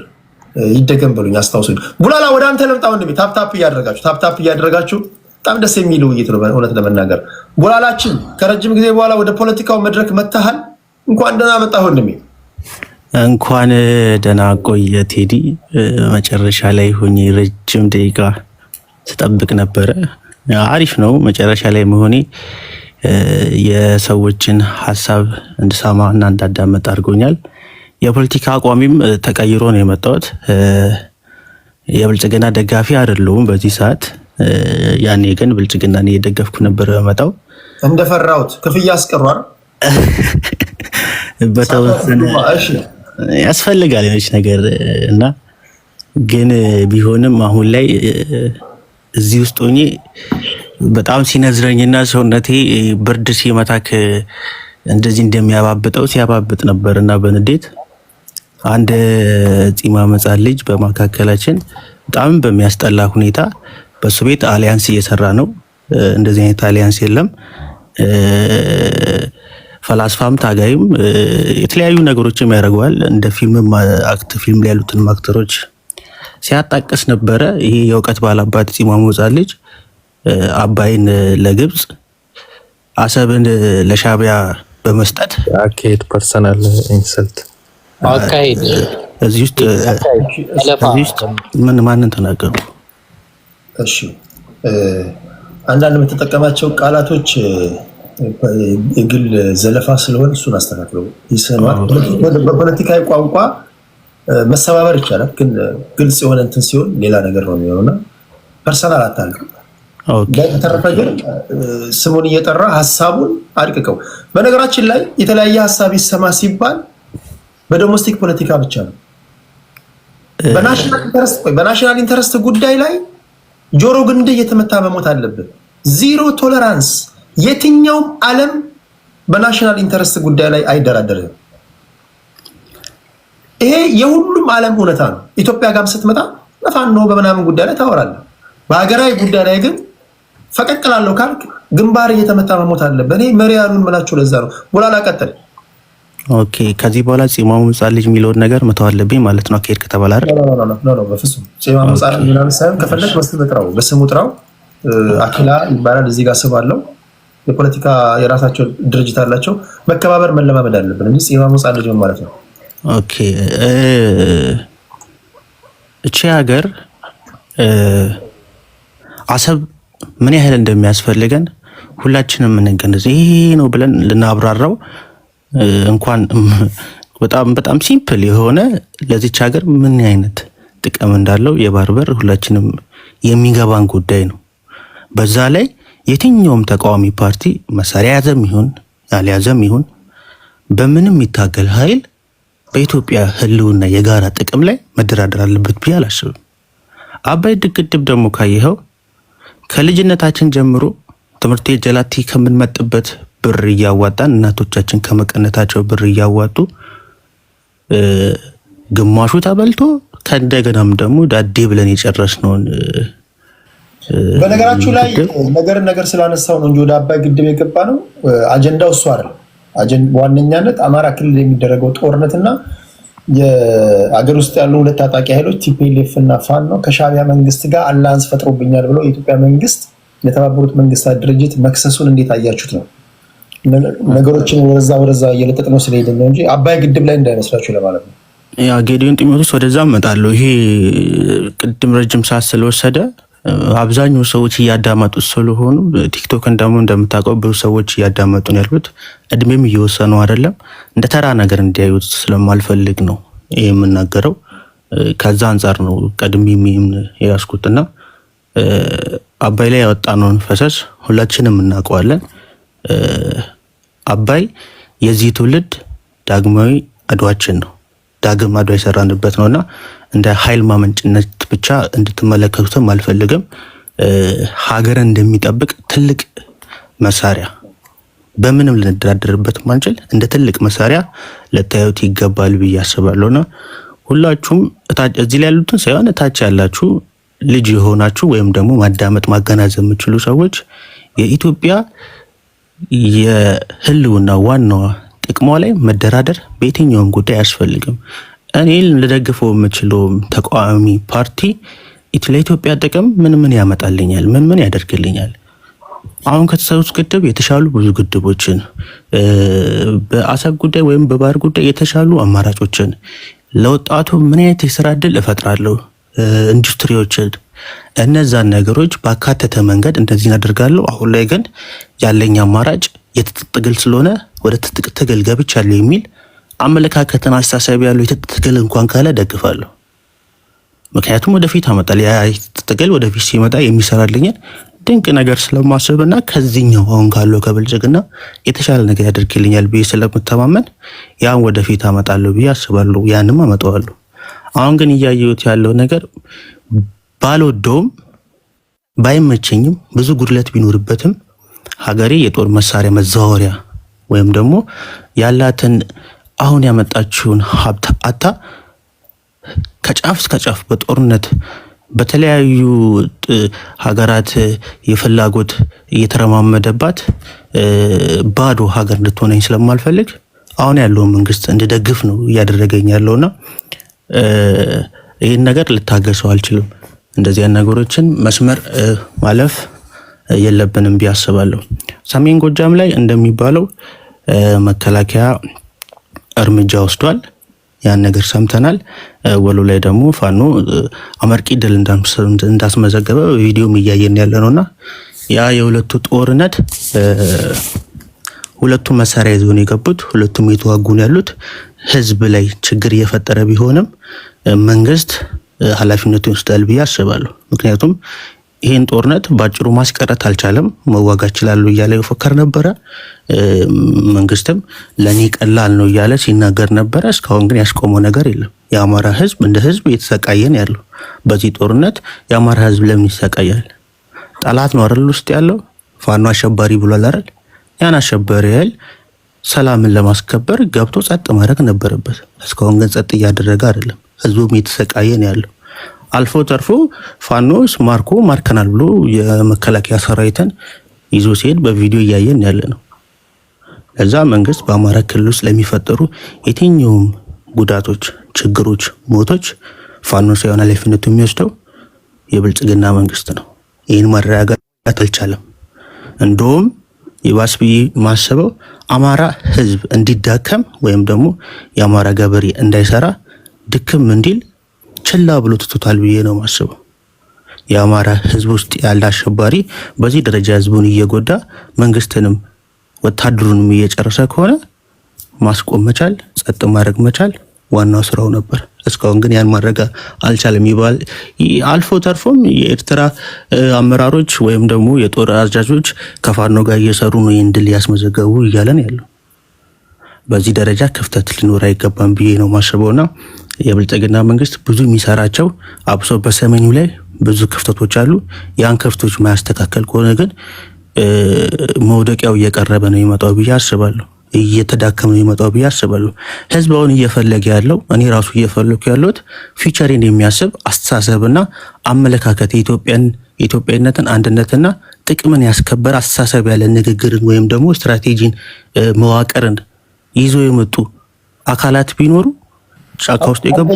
ይደገም በሉኝ፣ አስታውሱኝ። ቡላላ ወደ አንተ ልምጣ ወንድሜ። ታፕታፕ እያደረጋችሁ በጣም ደስ የሚል ውይይት ነው እውነት ለመናገር። ቡላላችን ከረጅም ጊዜ በኋላ ወደ ፖለቲካው መድረክ መጥተሃል። እንኳን ደህና መጣህ ወንድሜ። እንኳን ደህና ቆየ ቴዲ። መጨረሻ ላይ ሆኜ ረጅም ደቂቃ ስጠብቅ ነበረ። አሪፍ ነው መጨረሻ ላይ መሆኔ። የሰዎችን ሀሳብ እንድሰማ እና እንዳዳመጥ አድርጎኛል። የፖለቲካ አቋሚም ተቀይሮ ነው የመጣሁት። የብልጽግና ደጋፊ አይደለሁም በዚህ ሰዓት። ያኔ ግን ብልጽግና እየደገፍኩ ነበር በመጣው። እንደፈራሁት ክፍያ አስቀሯል። በተወሰነ ያስፈልጋል የሆነች ነገር እና ግን ቢሆንም አሁን ላይ እዚህ ውስጥ ሆኜ በጣም ሲነዝረኝና ሰውነቴ ብርድ ሲመታክ እንደዚህ እንደሚያባብጠው ሲያባብጥ ነበርና በንዴት አንድ ጺማም ሕፃን ልጅ በመካከላችን በጣም በሚያስጠላ ሁኔታ በሱ ቤት አሊያንስ እየሰራ ነው። እንደዚህ አይነት አሊያንስ የለም። ፈላስፋም ታጋይም የተለያዩ ነገሮችም ያደርገዋል። እንደ ፊልም ፊልም ላይ ያሉትን አክተሮች ሲያጣቅስ ነበረ። ይሄ የእውቀት ባላባት ጺማሙ ሕፃን ልጅ አባይን ለግብጽ አሰብን ለሻቢያ በመስጠት አካሄድ ፐርሰናል ኢንሰልት አካሄድ እዚህ ውስጥ ማንን ተናገሩ? እሺ አንዳንድ የምትጠቀማቸው ቃላቶች የግል ዘለፋ ስለሆነ እሱን አስተካክለው ይሰማል። በፖለቲካዊ ቋንቋ መሰባበር ይቻላል፣ ግን ግልጽ የሆነ እንትን ሲሆን ሌላ ነገር ነው የሚሆነውና ፐርሰናል አታልቅ። በተረፈ ግን ስሙን እየጠራ ሀሳቡን አድቅቀው። በነገራችን ላይ የተለያየ ሀሳብ ይሰማ ሲባል በዶሜስቲክ ፖለቲካ ብቻ ነው። በናሽናል ኢንተረስት ጉዳይ ላይ ጆሮ ግንድ እየተመታ መሞት አለብን። ዚሮ ቶለራንስ። የትኛውም ዓለም በናሽናል ኢንተረስት ጉዳይ ላይ አይደራደርም። ይሄ የሁሉም ዓለም እውነታ ነው። ኢትዮጵያ ጋርም ስትመጣ በፋኖ በምናምን ጉዳይ ላይ ታወራለህ። በሀገራዊ ጉዳይ ላይ ግን ፈቀቅላለሁ ካልክ ግንባር እየተመታ መሞት አለብን። እኔ መሪ ያሉን ምላችሁ ለዛ ነው። ወላላ ቀጥል። ኦኬ ከዚህ በኋላ ጺማሙ ሕፃን ልጅ የሚለውን ነገር መተው አለብኝ ማለት ነው። አካሄድ ከተባለ አይደል? ኖ በፍጹም ጺማሙ ሕፃን ምናምን ሳይሆን ከፈለክ በስሙ ጥራው፣ በስሙ ጥራው። አኪላ ይባላል። እዚህ ጋር ስም አለው። የፖለቲካ የራሳቸው ድርጅት አላቸው። መከባበር መለማመድ አለብን እንጂ ጺማሙ ሕፃን ልጅ ማለት ነው። ኦኬ እቺ ሀገር አሰብ ምን ያህል እንደሚያስፈልገን ሁላችንም እንገነዘብ። ይሄ ነው ብለን ልናብራራው እንኳን በጣም ሲምፕል የሆነ ለዚች ሀገር ምን አይነት ጥቅም እንዳለው የባህር በር ሁላችንም የሚገባን ጉዳይ ነው። በዛ ላይ የትኛውም ተቃዋሚ ፓርቲ መሳሪያ ያዘም ይሁን ያልያዘም ይሁን በምንም ይታገል ኃይል በኢትዮጵያ ህልውና የጋራ ጥቅም ላይ መደራደር አለበት ብዬ አላስብም። አባይ ግድብ ደግሞ ካየኸው ከልጅነታችን ጀምሮ ትምህርት ቤት ጀላቲ ከምንመጥበት ብር እያዋጣን እናቶቻችን ከመቀነታቸው ብር እያዋጡ ግማሹ ተበልቶ ከእንደገናም ደግሞ ዳዴ ብለን የጨረስነውን። በነገራችሁ ላይ ነገር ስላነሳው ነው እንጂ ወደ አባይ ግድብ የገባ ነው። አጀንዳው እሱ አይደለም። ዋነኛነት አማራ ክልል የሚደረገው ጦርነትና የአገር ውስጥ ያሉ ሁለት ታጣቂ ኃይሎች ቲፒኤልኤፍ እና ፋኖ ከሻቢያ መንግስት ጋር አላንስ ፈጥሮብኛል ብሎ የኢትዮጵያ መንግስት የተባበሩት መንግስታት ድርጅት መክሰሱን እንዴት አያችሁት ነው። ነገሮችን ወደዛ እየለጠጥ ነው ስለሄድን ነው እንጂ አባይ ግድብ ላይ እንዳይመስላችሁ ለማለት ነው። ያ ጌዲዮን ጢሞቴዎስ ወደዛ እመጣለሁ። ይሄ ቅድም ረጅም ሰዓት ስለወሰደ አብዛኛው ሰዎች እያዳመጡ ስለሆኑ ቲክቶክን ደግሞ እንደምታውቀው ብዙ ሰዎች እያዳመጡ ነው ያሉት። እድሜም እየወሰኑ አይደለም። እንደ ተራ ነገር እንዲያዩት ስለማልፈልግ ነው ይሄ የምናገረው። ከዛ አንጻር ነው ቀድሜም ያስኩትና አባይ ላይ ያወጣነውን ፈሰስ ሁላችንም እናውቀዋለን። አባይ የዚህ ትውልድ ዳግማዊ አድዋችን ነው። ዳግም አድዋ የሰራንበት ነውና እንደ ኃይል ማመንጭነት ብቻ እንድትመለከቱትም አልፈልግም። ሀገርን እንደሚጠብቅ ትልቅ መሳሪያ በምንም ልንደራደርበት ማንችል እንደ ትልቅ መሳሪያ ለታዩት ይገባል ብዬ አስባለሁና ሁላችሁም እዚህ ላይ ያሉትን ሳይሆን እታች ያላችሁ ልጅ የሆናችሁ ወይም ደግሞ ማዳመጥ ማገናዘብ የምችሉ ሰዎች የኢትዮጵያ የህልውና ዋናዋ ጥቅሟ ላይ መደራደር በየትኛውም ጉዳይ አያስፈልግም። እኔ ልደግፈው የምችለው ተቃዋሚ ፓርቲ ለኢትዮጵያ ጥቅም ምን ያመጣልኛል፣ ምን ያደርግልኛል? አሁን ከተሰሩት ግድብ የተሻሉ ብዙ ግድቦችን፣ በአሰብ ጉዳይ ወይም በባህር ጉዳይ የተሻሉ አማራጮችን፣ ለወጣቱ ምን አይነት የስራ እድል እፈጥራለሁ፣ ኢንዱስትሪዎችን፣ እነዛን ነገሮች ባካተተ መንገድ እንደዚህ እናደርጋለሁ። አሁን ላይ ግን ያለኝ አማራጭ የትጥቅ ትግል ስለሆነ ወደ ትጥቅ ትግል ገብቻለሁ የሚል አመለካከትን አስተሳሰብ ያለው የትጥቅ ትግል እንኳን ካለ ደግፋለሁ። ምክንያቱም ወደፊት አመጣል ያ ትግል ወደፊት ሲመጣ የሚሰራልኝን ድንቅ ነገር ስለማስብና ከዚህኛው አሁን ካለው ከብልጽግና የተሻለ ነገር ያደርግልኛል ብዬ ስለምተማመን ያን ወደፊት አመጣለሁ ብዬ አስባለሁ። ያንም አመጣዋለሁ። አሁን ግን እያየሁት ያለው ነገር ባልወደውም ባይመቸኝም ብዙ ጉድለት ቢኖርበትም ሀገሬ የጦር መሳሪያ መዛወሪያ ወይም ደግሞ ያላትን አሁን ያመጣችውን ሀብት አታ ከጫፍ እስከ ጫፍ በጦርነት በተለያዩ ሀገራት የፍላጎት እየተረማመደባት ባዶ ሀገር እንድትሆነኝ ስለማልፈልግ አሁን ያለው መንግስት እንድደግፍ ነው እያደረገኝ ያለውና ይሄን ነገር ልታገሰው አልችልም። እንደዚህ አይነት ነገሮችን መስመር ማለፍ የለብንም ቢያስባለሁ። ሰሜን ጎጃም ላይ እንደሚባለው መከላከያ እርምጃ ወስዷል። ያን ነገር ሰምተናል። ወሎ ላይ ደግሞ ፋኖ አመርቂ ድል እንዳስመዘገበ ቪዲዮም እያየን ያለ ነውና ያ የሁለቱ ጦርነት ሁለቱም መሳሪያ ይዘው ነው የገቡት። ሁለቱም የተዋጉን ያሉት ህዝብ ላይ ችግር እየፈጠረ ቢሆንም መንግስት ኃላፊነቱን ይወስዳል ብዬ አስባለሁ። ምክንያቱም ይሄን ጦርነት ባጭሩ ማስቀረት አልቻለም። መዋጋት ይችላል እያለ ይፎከር ነበረ። መንግስትም ለኔ ቀላል ነው እያለ ሲናገር ነበረ። እስካሁን ግን ያስቆመው ነገር የለም። የአማራ ህዝብ እንደ ህዝብ እየተሰቃየን ያለው በዚህ ጦርነት የአማራ ህዝብ ለምን ይሰቃያል? ጠላት ነው አይደል ውስጥ ያለው ፋኖ አሸባሪ ብሏል አይደል? ያን አሸባሪ ያህል ሰላምን ለማስከበር ገብቶ ጸጥ ማድረግ ነበረበት። እስካሁን ግን ጸጥ እያደረገ አይደለም። ህዝቡም እየተሰቃየን ያለው አልፎ ተርፎ ፋኖስ ማርከናል ብሎ የመከላከያ ሰራዊትን ይዞ ሲሄድ በቪዲዮ እያየን ያለ ነው። ለዛ መንግስት በአማራ ክልል ውስጥ ለሚፈጠሩ የትኛውም ጉዳቶች፣ ችግሮች፣ ሞቶች ፋኖ ሳይሆን ኃላፊነቱ የሚወስደው የብልጽግና መንግስት ነው። ይህን ማረጋጋት አልቻለም። እንደውም ይባስ ብዬ ማሰበው አማራ ህዝብ እንዲዳከም ወይም ደግሞ የአማራ ገበሬ እንዳይሰራ ድክም እንዲል ችላ ብሎ ትቶታል ብዬ ነው ማስበው። የአማራ ህዝብ ውስጥ ያለ አሸባሪ በዚህ ደረጃ ህዝቡን እየጎዳ መንግስትንም ወታደሩንም እየጨረሰ ከሆነ ማስቆም መቻል፣ ጸጥ ማድረግ መቻል ዋናው ስራው ነበር። እስካሁን ግን ያን ማድረግ አልቻለም ይባል። አልፎ ተርፎም የኤርትራ አመራሮች ወይም ደግሞ የጦር አዛዦች ከፋኖ ጋር እየሰሩ ነው ይህን ድል ያስመዘገቡ እያለን ያለው። በዚህ ደረጃ ክፍተት ሊኖር አይገባም ብዬ ነው ማስበውና የብልጽግና መንግስት ብዙ የሚሰራቸው አብሶ በሰሜኑ ላይ ብዙ ክፍተቶች አሉ። ያን ክፍተቶች ማያስተካከል ከሆነ ግን መውደቂያው እየቀረበ ነው ይመጣው ብዬ አስባለሁ። እየተዳከመ ነው ይመጣው ብዬ አስባለሁ። ህዝብ አሁን እየፈለገ ያለው እኔ ራሱ እየፈለኩ ያለሁት ፊቸሪን የሚያስብ አስተሳሰብና አመለካከት የኢትዮጵያነትን አንድነትና ጥቅምን ያስከበረ አስተሳሰብ ያለ ንግግርን ወይም ደግሞ ስትራቴጂን መዋቅርን ይዞ የመጡ አካላት ቢኖሩ ጫካ ውስጥ የገቡ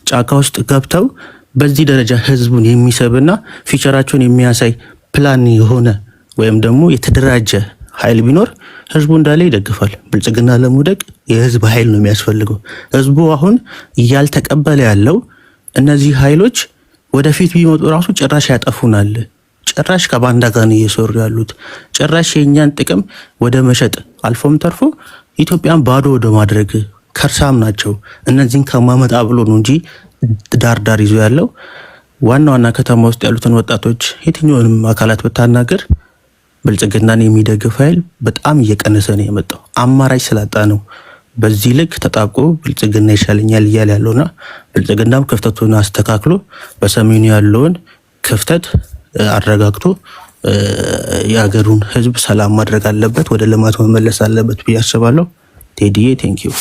ጫካ ውስጥ ገብተው በዚህ ደረጃ ህዝቡን የሚሰብና ፊቸራቸውን የሚያሳይ ፕላን የሆነ ወይም ደግሞ የተደራጀ ኃይል ቢኖር ህዝቡ እንዳለ ይደግፋል። ብልጽግና ለመውደቅ የህዝብ ኃይል ነው የሚያስፈልገው። ህዝቡ አሁን እያልተቀበለ ያለው እነዚህ ኃይሎች ወደፊት ቢመጡ ራሱ ጭራሽ ያጠፉናል፣ ጭራሽ ከባንዳ ጋር ነው እየሰሩ ያሉት፣ ጭራሽ የኛን ጥቅም ወደ መሸጥ አልፎም ተርፎ ኢትዮጵያን ባዶ ወደ ማድረግ ከርሳም ናቸው። እነዚህን ከማመጣ ብሎ ነው እንጂ ዳር ይዞ ያለው ዋና ከተማ ውስጥ ያሉትን ወጣቶች የትኛውንም አካላት ብታናገር ብልጽግናን የሚደግፍ ኃይል በጣም እየቀነሰ ነው የመጣው። አማራጭ ስላጣ ነው በዚህ ልክ ተጣብቆ ብልጽግና ይሻለኛል እያለ ያለውና ብልጽግናም ክፍተቱን አስተካክሎ በሰሜኑ ያለውን ክፍተት አረጋግቶ የሀገሩን ህዝብ ሰላም ማድረግ አለበት፣ ወደ ልማት መመለስ አለበት ብዬ አስባለሁ። ቴዲዬ ቴንኪዩ።